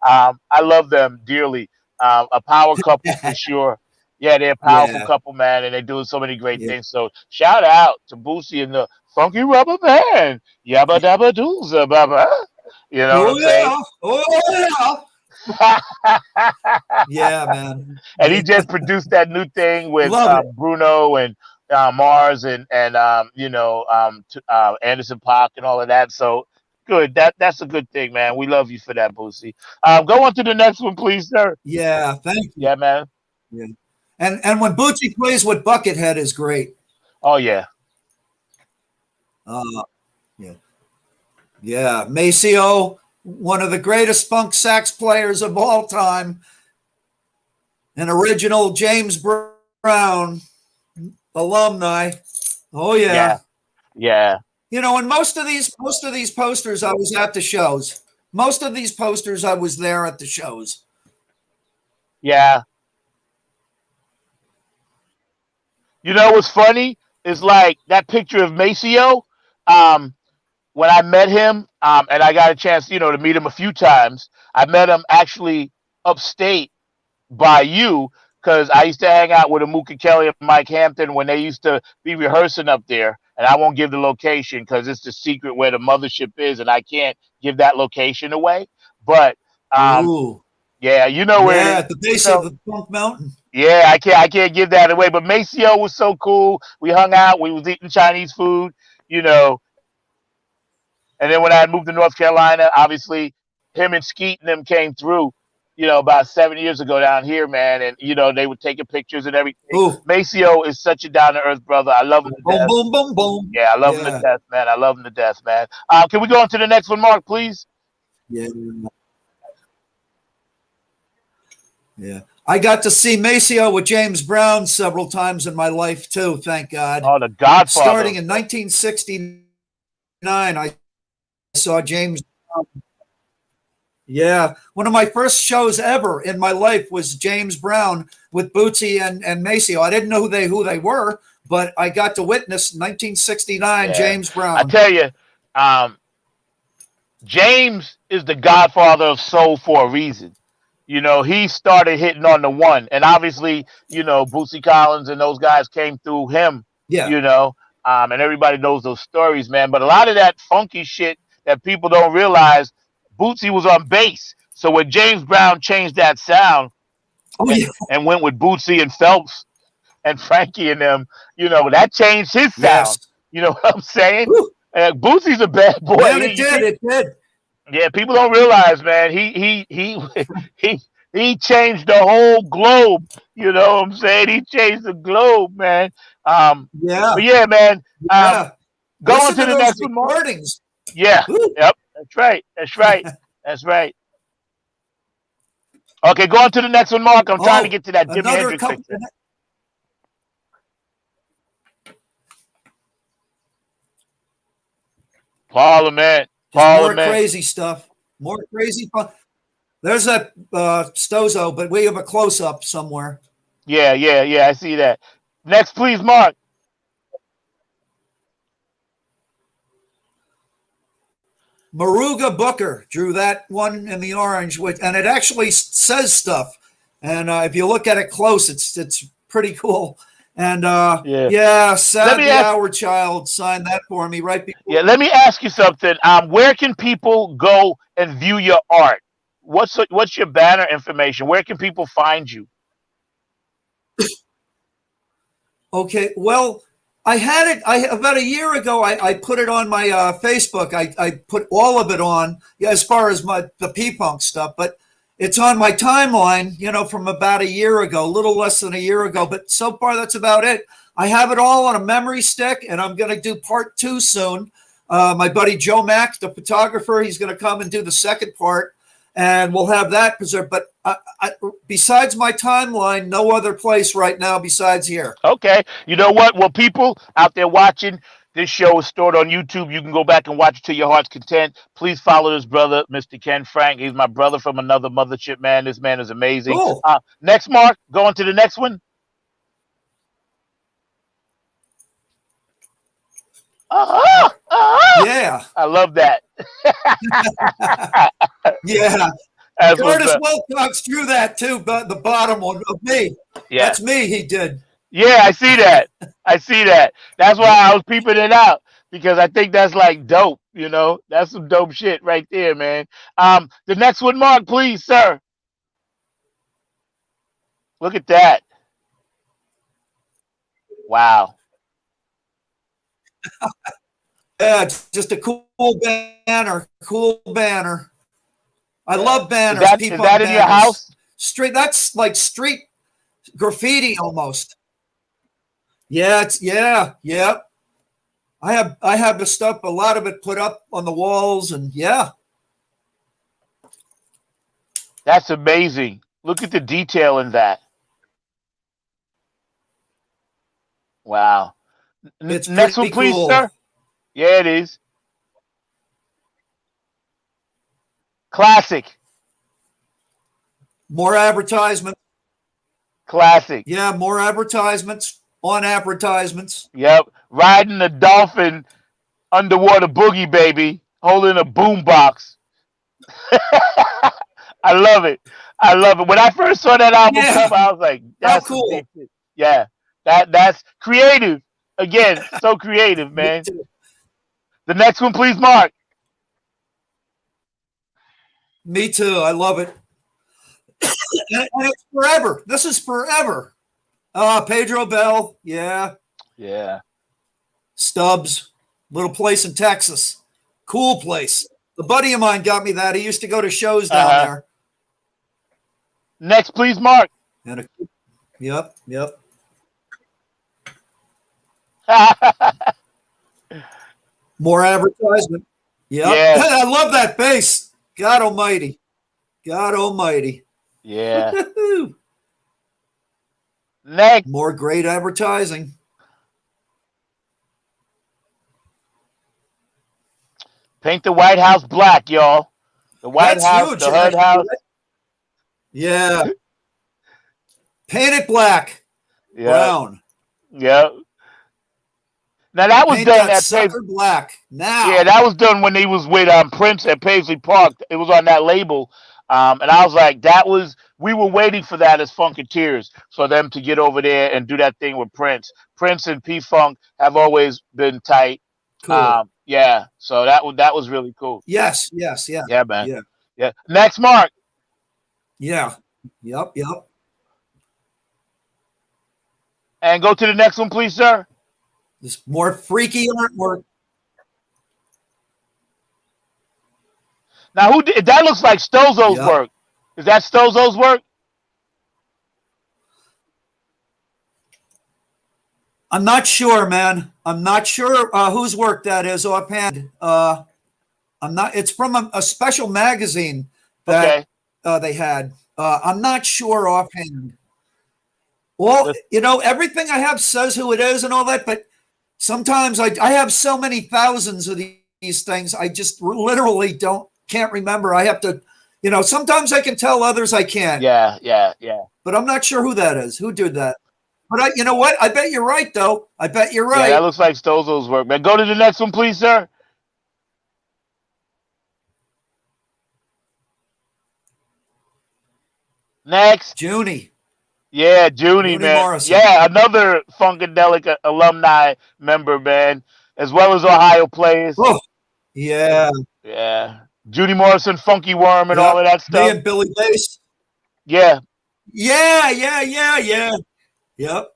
I love them dearly. A power couple for sure. Yeah, they're a powerful couple, man, and they're doing so many great things. So shout out to Bootsy and the Funky Rubber Band. Yabba dabba dooza baba. You know what I'm saying? Oh yeah. Yeah, man. And he just produced that new thing with Bruno and Mars and Anderson .Paak and all of that. So good. That's a good thing, man. We love you for that, Bootsy. Go on to the next one, please, sir. Yeah, thank you. Yeah, man. Yeah. And when Bootsy plays with Buckethead is great. Oh yeah. Yeah. Maceo, one of the greatest funk sax players of all time. An original James Brown alumni. Oh yeah. Yeah. And most of these posters I was at the shows. Most of these posters I was there at the shows. Yeah. What's funny is like that picture of Maceo. When I met him, and I got a chance, to meet him a few times. I met him actually upstate by you because I used to hang out with Amuka Kelly and Mike Hampton when they used to be rehearsing up there. And I won't give the location because it's the secret where the mothership is, and I can't give that location away. But where Yeah, it at the base of the Funk Mountain. Yeah, I can't give that away. But Maceo was so cool. We hung out. We was eating Chinese food, And then when I had moved to North Carolina, obviously him and Skeet and them came through, about 7 years ago down here, man. And, they were taking pictures and everything. Ooh. Maceo is such a down-to-earth brother. I love him to death. Boom, boom, boom, boom. Yeah, I love him to death, man. I love him to death, man. Can we go on to the next one, Mark, please? Yeah. I got to see Maceo with James Brown several times in my life too. Thank God. Oh, the Godfather. Starting in 1969, I saw James Brown. Yeah, one of my first shows ever in my life was James Brown with Bootsy and Maceo. I didn't know who they were, but I got to witness 1969 James I Brown. tell you, James is the Godfather of soul for a reason. You know, he started hitting on the one, and obviously, you know, Bootsy Collins and those guys came through him. Yeah. You know, and everybody knows those stories, man. But a lot of that funky shit that people don't realize, Bootsy was on bass. So when James Brown changed that sound and went with Bootsy and Phelps and Frankie and them, you know, that changed his sound. Yes. You know what I'm saying? Bootsy's a bad boy. Man, it did. Yeah, people don't realize, man. He changed the whole globe. You know what I'm saying? He changed the globe, man. Yeah. But yeah, man. Going Listen to the next one. Recordings. Yeah. Woo. Yep. That's right. That's right. That's right. Okay, going to the next one, Mark. I'm trying to get to that Jimi Hendrix picture. Parliament. More crazy stuff. More crazy fun. There's that Stozo, but we have a close-up somewhere. Yeah. I see that. Next, please, Mark. Maruga Booker drew that one in the orange, and it actually says stuff. And if you look at it close, it's pretty cool. And Sadly, our child signed that for me right before. Yeah, let me ask you something. Where can people go and view your art? What's your banner information? Where can people find you? Okay, well, I had it. About a year ago, I put it on my Facebook. I put all of it on, as far as the P-Punk stuff, but it's on my timeline, you know, from about a year ago, a little less than a year ago. But so far, that's about it. I have it all on a memory stick, and I'm going to do part 2 soon. My buddy Joe Mack, the photographer, he's going to come and do the second part, and we'll have that preserved. But besides my timeline, no other place right now besides here. Okay. You know what? Well, people out there watching, this show is stored on YouTube. You can go back and watch it to your heart's content. Please follow this brother, Mr. Ken Frank. He's my brother from another mothership, man. This man is amazing. Cool. Next, Mark, go on to the next one. Yeah. I love that. Yeah. Curtis Wilcox drew that too, but the bottom one of me. Yeah. That's me, he did. Yeah, I see that. That's why I was peeping it out, because I think that's like dope, you know. That's some dope shit right there, man. The next one, Mark, please, sir. Look at that. Wow. Yeah, it's just a cool banner. I love banners. Is that in your house? That's like street graffiti almost. Yeah, yep. I have the stuff, a lot of it put up on the walls, and yeah. That's amazing. Look at the detail in that. Wow. It's next one, please, cool. Sir. Yeah, it is. Classic. More advertisements. Classic. Yeah, more advertisements on advertisements. Yep. Riding a dolphin underwater boogie, baby, holding a boombox. I love it. When I first saw that album cover, I was like, that's cool. Yeah. That's creative. Again, so creative, man. The next one, please, Mark. Me too. I love it. And it's forever. This is forever. Pedro Bell. Yeah. Yeah. Stubbs. Little place in Texas. Cool place. A buddy of mine got me that. He used to go to shows down there. Next, please, Mark. Yep. More advertisement. Yep. Yeah. I love that bass. God almighty. Yeah. Next, More great advertising. paint the White House black, y'all. The White That's House, huge. the HUD House. Yeah. Paint it black. Yeah, Brown. yeah. Now that was Paint done that at sucker black. Now. Yeah, that was done when he was with Prince at Paisley Park. It was on that label, and I was like, we were waiting for that as Funketeers for them to get over there and do that thing with Prince. Prince and P Funk have always been tight. Cool. Yeah, so that was really cool. Yes. Yeah, man. Yeah. Yeah. Next, Mark. Yeah. Yep. And go to the next one, please, sir. This more freaky artwork. Now, that looks like Stozo's Yep. work. Is that Stozo's work? I'm not sure, man. I'm not sure whose work that is offhand. I'm not. It's from a special magazine that Okay. they had. I'm not sure offhand. Well, everything I have says who it is and all that, but sometimes I have so many thousands of these things. I just literally can't remember. I have to, sometimes I can tell, others I can't. Yeah. But I'm not sure who that is. Who did that? But you know what? I bet you're right, though. I bet you're right. Yeah, that looks like Stozo's work, man. Go to the next one, please, sir. Next. Junie. Yeah, Junie, man. Morrison. Yeah, another Funkadelic alumni member, man, as well as Ohio players. Oh, yeah. Yeah. Junie Morrison, Funky Worm, and all of that Me stuff. and Billy Bass. Yeah. Yeah. Yep.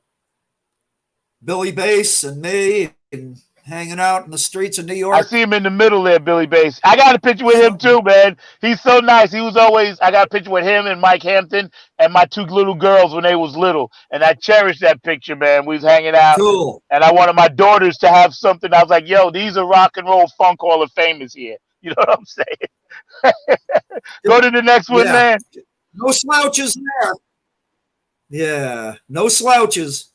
Billy Bass and me and hanging out in the streets of New York. I see him in the middle there, Billy Bass. I got a picture with him too, man. He's so nice. I got a picture with him and Mike Hampton and my two little girls when they was little. And I cherish that picture, man. We was hanging out. Cool. And I wanted my daughters to have something. I was like, yo, these are Rock and Roll Funk Hall of Famers here. You know what I'm saying? Go to the next one, man. No slouches there. Yeah. No slouches.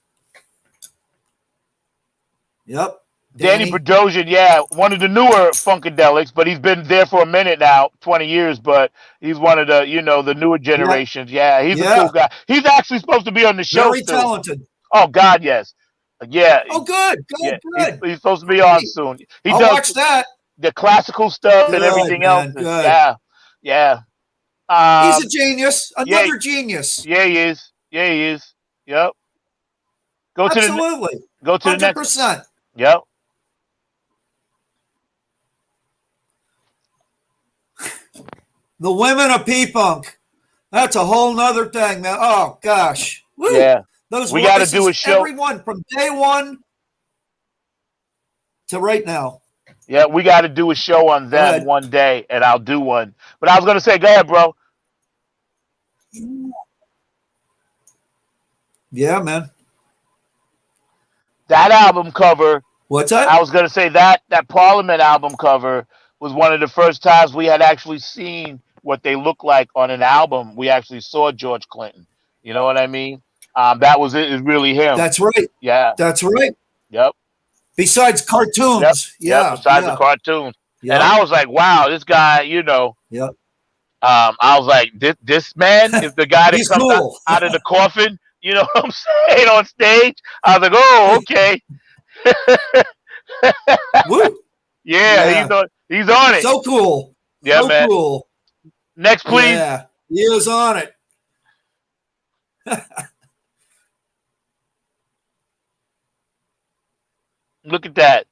Yep. Danny Berdosian, yeah, one of the newer Funkadelics, but he's been there for a minute now, 20 years, but he's one of the, the newer generations. Yeah, he's a cool guy. He's actually supposed to be on the show. Very talented. Oh, God, yes. Yeah. Oh, good. He's supposed to be on soon. I'll watch that. The classical stuff and everything else. Good. Yeah. He's a genius. Another genius. Yeah, he is. Yep. Absolutely. Go to 100%. The next. Yep. The women of P-Funk. That's a whole nother thing, man. Oh, gosh. Woo. Yeah. We got to do a show. Everyone from day one to right now. Yeah, we got to do a show on them one day, and I'll do one. But I was going to say, go ahead, bro. Yeah, man. That album cover. What's that? I was going to say that Parliament album cover was one of the first times we had actually seen what they look like on an album. We actually saw George Clinton. You know what I mean? That was it. Is really him. That's right. Yeah. That's right. Yep. Besides cartoons. Yep. Besides the cartoons. Yep. And I was like, wow, this guy, Yep. I was like, this man is the guy that comes out of the coffin. You know what I'm saying? On stage. I was like, oh, okay. Woo. Yeah, he's on it. So cool. Yeah, so man. Cool. Next, please. Yeah, he is on it. Look at that.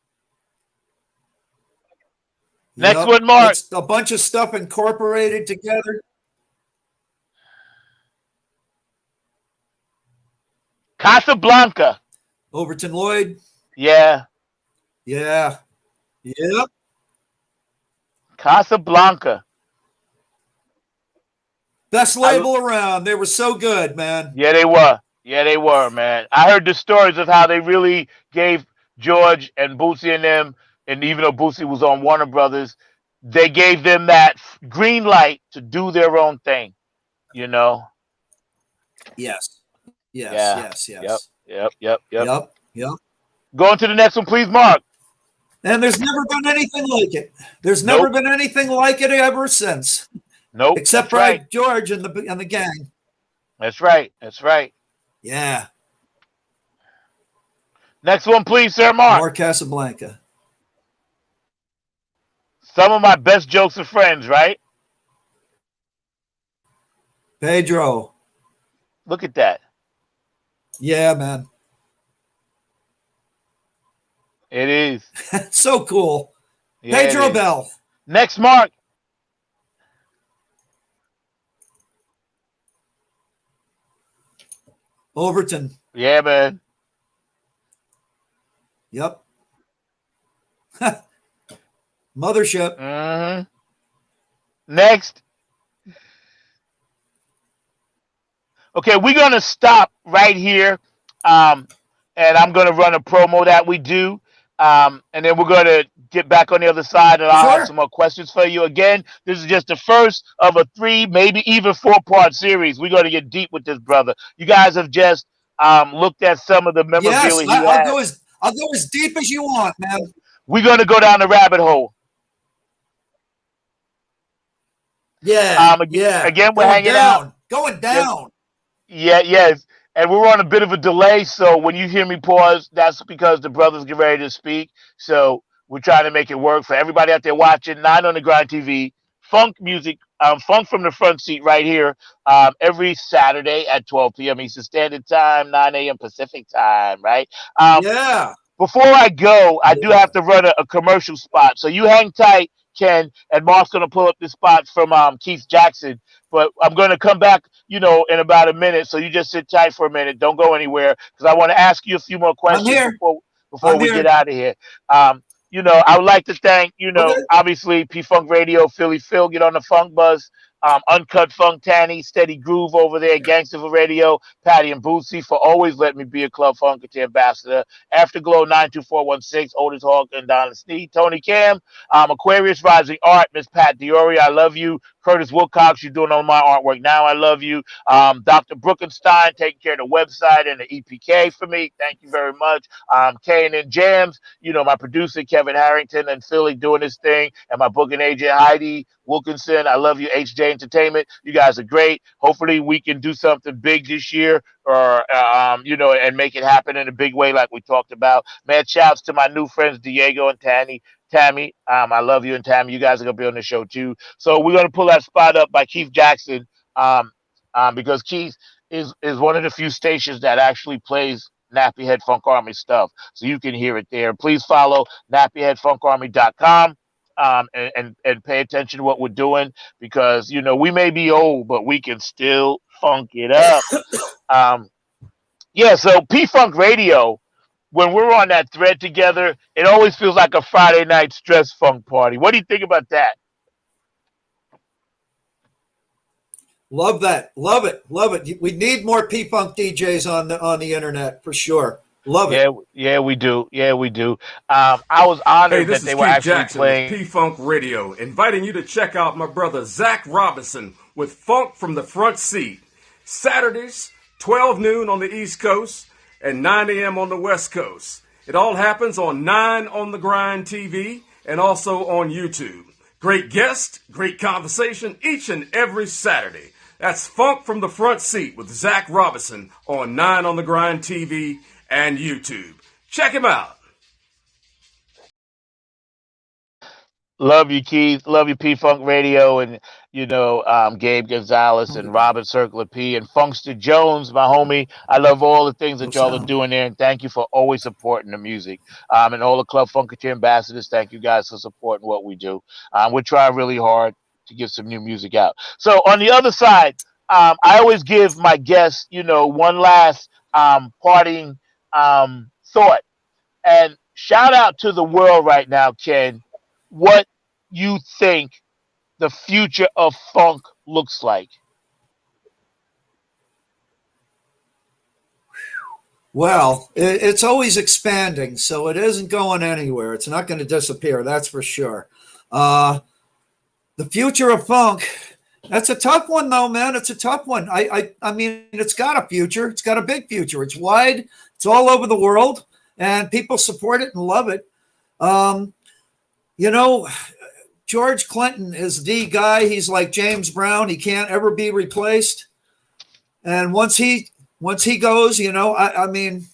Next one, Mark. It's a bunch of stuff incorporated together. Casablanca. Overton Lloyd. Yeah. Yep. Casablanca. Best label around. They were so good, man. Yeah, they were, man. I heard the stories of how they really gave George and Bootsy and them, and even though Bootsy was on Warner Brothers, they gave them that green light to do their own thing, Yes. Yes, Yeah. yes, yes. Yep. Going to the next one, please, Mark. And there's never been anything like it. There's Nope. never been anything like it ever since. Nope. Except for right. George and the gang. That's right. That's right. Yeah. Next one, please, sir, Mark. More Casablanca. Some of my best jokes are friends, right? Pedro. Look at that. Yeah, man. It is. So cool. Yeah, Pedro Bell. Next, Mark. Overton. Yeah, man. Yep. Mothership. Mm-hmm. Next. Okay, we're going to stop right here. And I'm going to run a promo that we do. And then we're going to get back on the other side, and I'll have some more questions for you. Again, this is just the first of a 3, maybe even 4-part series. We're going to get deep with this brother. You guys have just looked at some of the memorabilia. Yes, I'll go as deep as you want, man. We're going to go down the rabbit hole. Yeah. Again, we're hanging out. Going down. Yes. And we're on a bit of a delay, so when you hear me pause, that's because the brothers get ready to speak. So we're trying to make it work for everybody out there watching 9 on the Grind TV. Funk music, Funk from the Front Seat right here every Saturday at 12 p.m. Eastern Standard Time, 9 a.m. Pacific Time, right? Yeah. Before I go, I do have to run a commercial spot. So you hang tight, Ken, and Mark's going to pull up the spot from Keith Jackson. But I'm going to come back, in about a minute. So you just sit tight for a minute. Don't go anywhere, because I want to ask you a few more questions before we get out of here. I would like to thank, obviously P-Funk Radio, Philly Phil, get on the Funk Buzz, Uncut Funk Tanny, Steady Groove over there, Gangsta Radio, Patty and Bootsy for always letting me be a Club Funkity ambassador. Afterglow 92416, Otis Hawk and Donna Sneed, Tony Cam, Aquarius Rising Art, Miss Pat Diori, I love you. Curtis Wilcox, you're doing all my artwork now. I love you. Dr. Brookenstein taking care of the website and the EPK for me. Thank you very much. K&N Jams, my producer Kevin Harrington and Philly doing this thing, and my booking agent Heidi Wilkinson. I love you, HJ Entertainment. You guys are great. Hopefully we can do something big this year, or and make it happen in a big way like we talked about. Man, shouts to my new friends Diego and Tammy, I love you, and Tammy, you guys are gonna be on the show too. So we're gonna pull that spot up by Keith Jackson, because Keith is one of the few stations that actually plays Nappy Head Funk Army stuff, so you can hear it there. Please follow nappyheadfunkarmy.com. And pay attention to what we're doing, because we may be old, but we can still funk it up. So P-Funk Radio, when we're on that thread together, it always feels like a Friday night stress funk party. What do you think about that? Love that. Love it. Love it. We need more P-Funk DJs on the internet for sure. Love it. Yeah, we do. Yeah, we do. I was honored that they were actually Jackson playing P-Funk Radio, inviting you to check out my brother Zach Robinson with Funk from the Front Seat. Saturdays, 12 noon on the East Coast and 9 a.m. on the West Coast. It all happens on 9 on the Grind TV and also on YouTube. Great guest, great conversation each and every Saturday. That's Funk from the Front Seat with Zach Robinson on 9 on the Grind TV and YouTube. Check him out. Love you, Keith. Love you, P-Funk Radio, and Gabe Gonzalez and Robert Circular P and Funkster Jones, my homie. I love all the things that y'all are doing there, and thank you for always supporting the music. And all the Club Funkity ambassadors, thank you guys for supporting what we do. We're trying really hard to get some new music out. So on the other side, I always give my guests, one last parting thought. And shout out to the world right now, Ken, what you think the future of funk looks like. Well, it's always expanding, so it isn't going anywhere. It's not going to disappear, that's for sure. The future of funk, That's a tough one, though, man. It's a tough one. I mean, it's got a future. It's got a big future. It's wide. It's all over the world, and people support it and love it. You know, George Clinton is the guy. He's like James Brown. He can't ever be replaced. And once he goes, you know, I mean,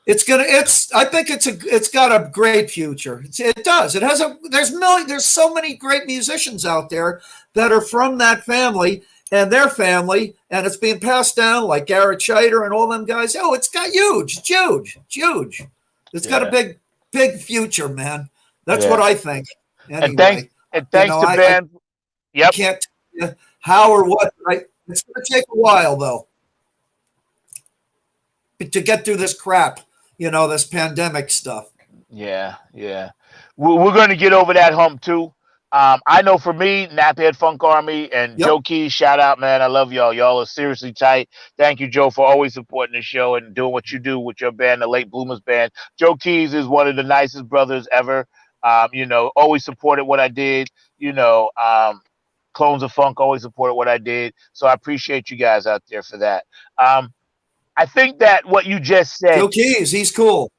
I think it's got a great future. It does. It has there's so many great musicians out there that are from that family and their family, and it's being passed down like Garrett Scheider and all them guys. Oh, it's got huge. It's got a big future, man. That's what I think. Anyway, and thanks to Ben. I can't tell you how or what. It's going to take a while, though, to get through this crap, you know, this pandemic stuff. Yeah. We're going to get over that hump, too. I know for me, Naphead Funk Army and Joe Keys, shout out, man. I love y'all. Y'all are seriously tight. Thank you, Joe, for always supporting the show and doing what you do with your band, the Late Bloomers Band. Joe Keys is one of the nicest brothers ever. You know, always supported what I did. You know, Clones of Funk always supported what I did. So I appreciate you guys out there for that. I think that what you just said. Joe Keys, he's cool.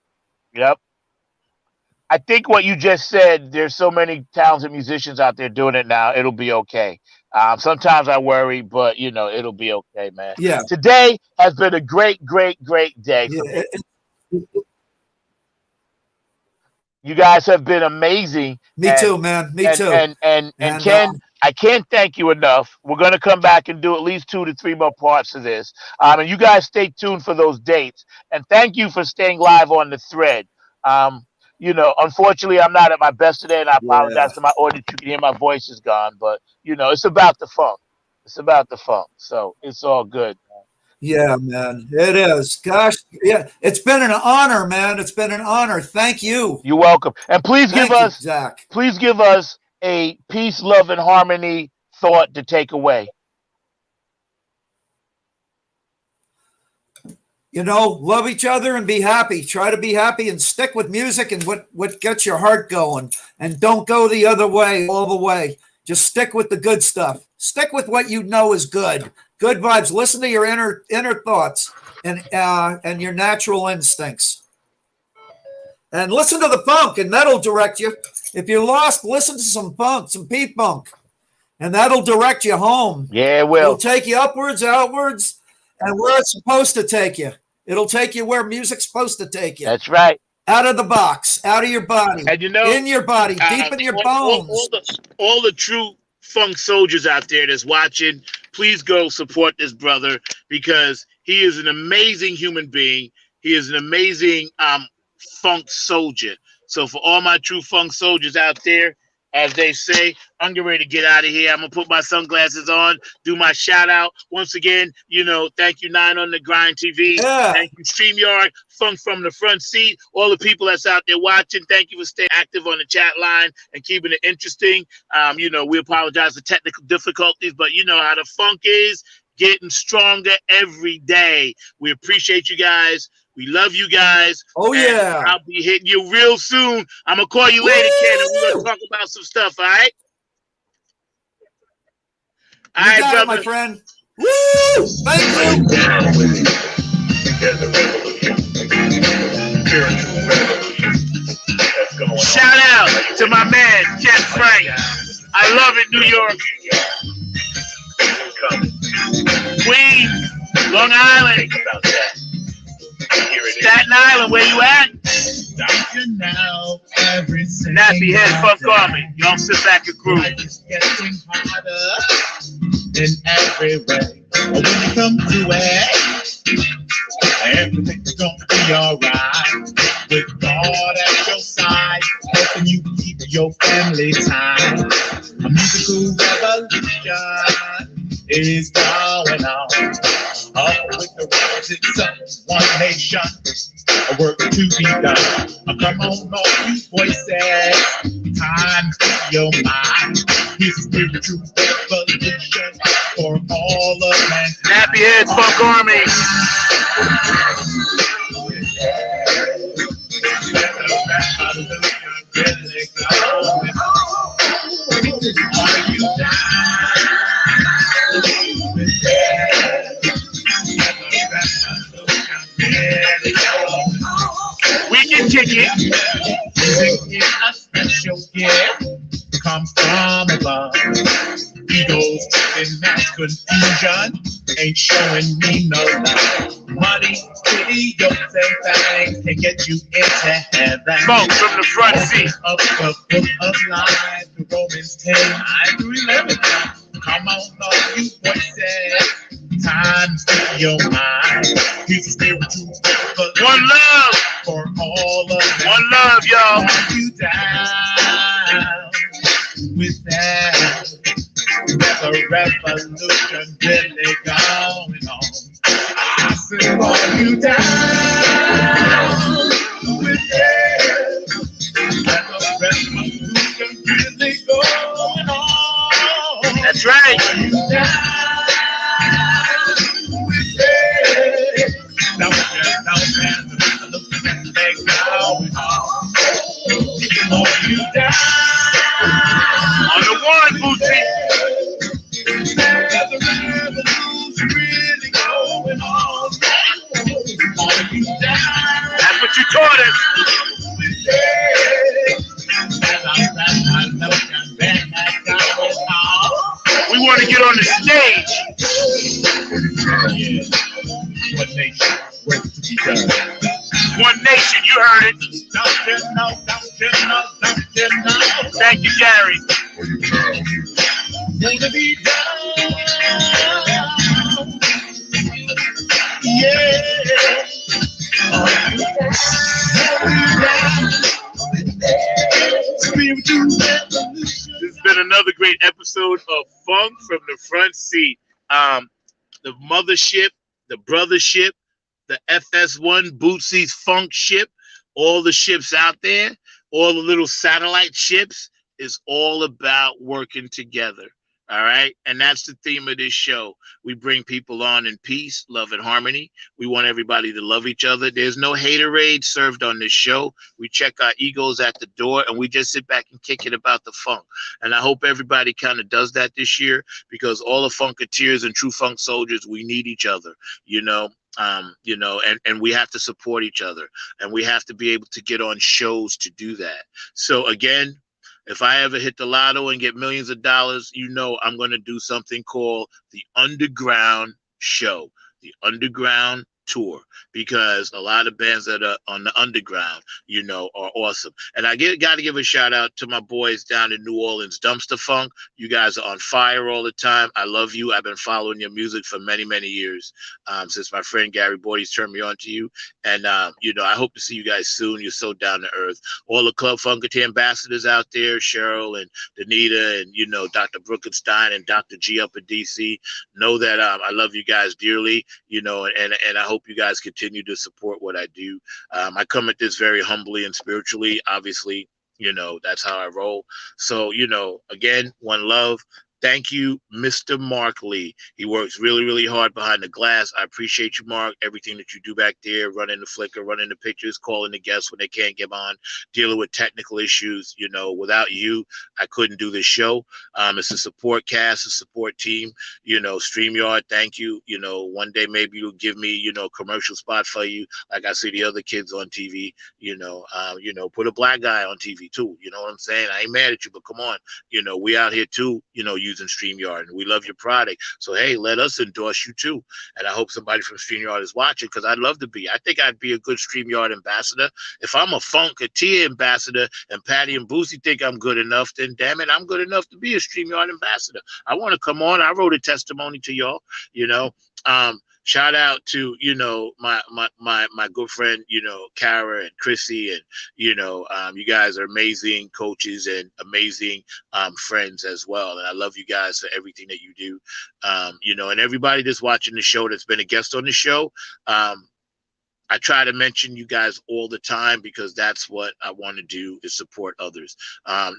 Yep. I think what you just said, there's so many talented musicians out there doing it now. It'll be okay. Sometimes I worry, but, you know, it'll be okay, man. Yeah. Today has been a great day for me. You guys have been amazing. Me too, man. Me too. And Ken, I can't thank you enough. We're going to come back and do at least 2 to 3 more parts of this. And you guys stay tuned for those dates. And thank you for staying live on the thread. You know, unfortunately, I'm not at my best today, and I apologize to my audience. You can hear my voice is gone, but, you know, it's about the funk. It's about the funk. So it's all good. Yeah, man, it is. Gosh, yeah, it's been an honor, man. It's been an honor. Thank you. You're welcome. And please give us, Zach. Please give us a peace, love, and harmony thought to take away. You know, love each other and be happy. Try to be happy and stick with music and what gets your heart going. And don't go the other way all the way. Just stick with the good stuff. Stick with what you know is good. Good vibes. Listen to your inner thoughts and your natural instincts. And listen to the funk, and that'll direct you. If you're lost, listen to some funk, some P-funk, and that'll direct you home. Yeah, it will. It'll take you upwards, outwards, and where it's supposed to take you. It'll take you where music's supposed to take you. That's right. Out of the box, out of your body, and you know, in your body, deep in your bones. All the true funk soldiers out there that's watching, please go support this brother because he is an amazing human being. He is an amazing funk soldier. So for all my true funk soldiers out there, as they say, I'm getting ready to get out of here. I'm going to put my sunglasses on, do my shout out. Once again, you know, thank you, 9 on the Grind TV. Yeah. Thank you, StreamYard, Funk from the Front Seat. All the people that's out there watching, thank you for staying active on the chat line and keeping it interesting. You know, we apologize for technical difficulties, but you know how the funk is, getting stronger every day. We appreciate you guys. We love you guys. Oh, yeah. I'll be hitting you real soon. I'm going to call you later, Ken, and we're going to talk about some stuff, all right? All right, got brother. It, my friend. Woo! Thank you. Shout out to my man, Ken Frank. I love it, New York. Queens, Long Island. Staten Island, where you at? Nappy Head Funk Army. Y'all sit back and groove. It's getting harder in every way. But when you come to it, everything's gonna be alright. With God at your side, helping you keep your family tight. A musical revolution is going on. Up with the rising sun, one nation, a work to be done. Come on, all you voices, time to your mind. Here's a spiritual revolution for all of mankind. Nappy Head Funk Army. special gift comes from above. Egos in that confusion ain't showing me no love. Money, videos, and things can get you into heaven. Funk from the front seat. Of the book of life, the Romans 10, 9-11. Come on, all you voices. Time to speak your mind. He's a spiritual One love. for all of them. One love, y'all. Knock you down with that. There's a revolution really going on. I said, fall you down with that. There's a revolution really going on. That's right. Fall you down with that. Now, there's a revolution really going on. Fall you down. On the one, Bootsy. There's a revolution really going on. That's what you taught us. We want to get on the stage. One nation, work to be done. One nation, you heard it. Don't you know, don't you know, don't you know? Thank you, Gary. Want to be done. Yeah. This has been another great episode of Funk from the Front Seat. The mothership, the brothership, the FS1 Bootsy's Funk ship, all the ships out there, all the little satellite ships, is all about working together. All right. And that's the theme of this show. We bring people on in peace, love, and harmony. We want everybody to love each other. There's no haterade served on this show. We check our egos at the door and we just sit back and kick it about the funk. And I hope everybody kind of does that this year, because all the Funketeers and true funk soldiers, we need each other, and we have to support each other, and we have to be able to get on shows to do that. So again, if I ever hit the lotto and get millions of dollars, I'm going to do something called the Underground Show, the Underground Tour, because a lot of bands that are on the underground, are awesome. And I got to give a shout out to my boys down in New Orleans, Dumpster Funk. You guys are on fire all the time. I love you. I've been following your music for many, many years, since my friend Gary Bordy's turned me on to you. And, I hope to see you guys soon. You're so down to earth. All the Club Funketeer ambassadors out there, Cheryl and Danita and, Dr. Brookenstein and Dr. G up in DC, know that I love you guys dearly, and I hope you guys continue to support what I do. I come at this very humbly and spiritually. Obviously, that's how I roll. So, again, one love. Thank you, Mr. Mark Lee. He works really, really hard behind the glass. I appreciate you, Mark. Everything that you do back there, running the Flickr, running the pictures, calling the guests when they can't get on, dealing with technical issues. Without you, I couldn't do this show. It's a support cast, a support team. StreamYard, thank you. One day maybe you'll give me, a commercial spot for you, like I see the other kids on TV. Put a black guy on TV too. You know what I'm saying? I ain't mad at you, but come on. We out here too, using StreamYard, and we love your product. So, hey, let us endorse you too. And I hope somebody from StreamYard is watching, because I'd love to be. I think I'd be a good StreamYard ambassador. If I'm a Funketeer ambassador and Patty and Boosie think I'm good enough, then damn it, I'm good enough to be a StreamYard ambassador. I want to come on. I wrote a testimony to y'all, Shout out to, my good friend, Kara and Chrissy, and, you guys are amazing coaches and amazing friends as well. And I love you guys for everything that you do. And everybody that's watching the show that's been a guest on the show, I try to mention you guys all the time, because that's what I want to do, is support others.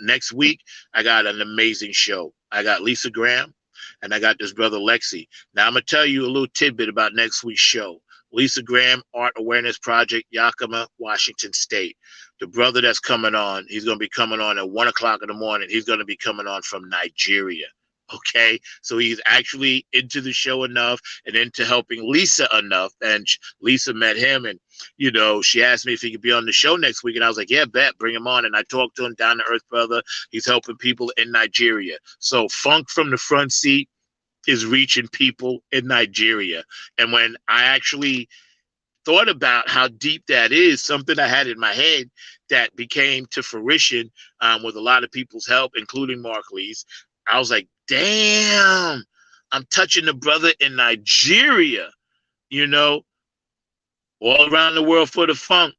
Next week, I got an amazing show. I got Lisa Graham. And I got this brother Lexi. Now I'm gonna tell you a little tidbit about next week's show. Lisa Graham, Art Awareness Project, Yakima, Washington State. The brother that's coming on, he's gonna be coming on at 1 o'clock in the morning. He's gonna be coming on from Nigeria. Okay, so he's actually into the show enough and into helping Lisa enough. And Lisa met him, and you know, she asked me if he could be on the show next week, and I was like, yeah, bet, bring him on. And I talked to him, down to earth brother. He's helping people in Nigeria. So Funk from the Front Seat is reaching people in Nigeria. And when I actually thought about how deep that is, something I had in my head that became to fruition with a lot of people's help, including Mark Lee's, I was like, damn, I'm touching the brother in Nigeria, you know, all around the world for the funk.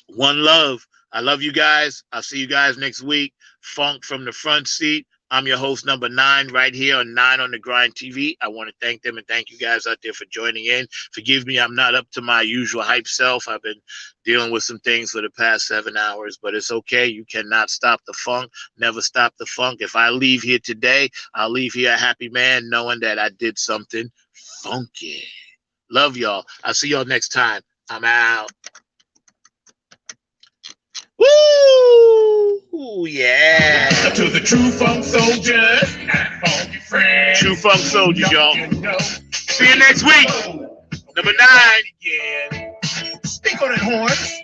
One love. I love you guys. I'll see you guys next week. Funk from the Front Seat. I'm your host, number 9, right here on 9 on the Grind TV. I want to thank them and thank you guys out there for joining in. Forgive me, I'm not up to my usual hype self. I've been dealing with some things for the past 7 hours, but it's okay. You cannot stop the funk. Never stop the funk. If I leave here today, I'll leave here a happy man knowing that I did something funky. Love y'all. I'll see y'all next time. I'm out. Woo! Yeah. To the true funk soldiers and funky friends. True funk soldiers, y'all. See you next week. Number 9 again. Speak on it, horns.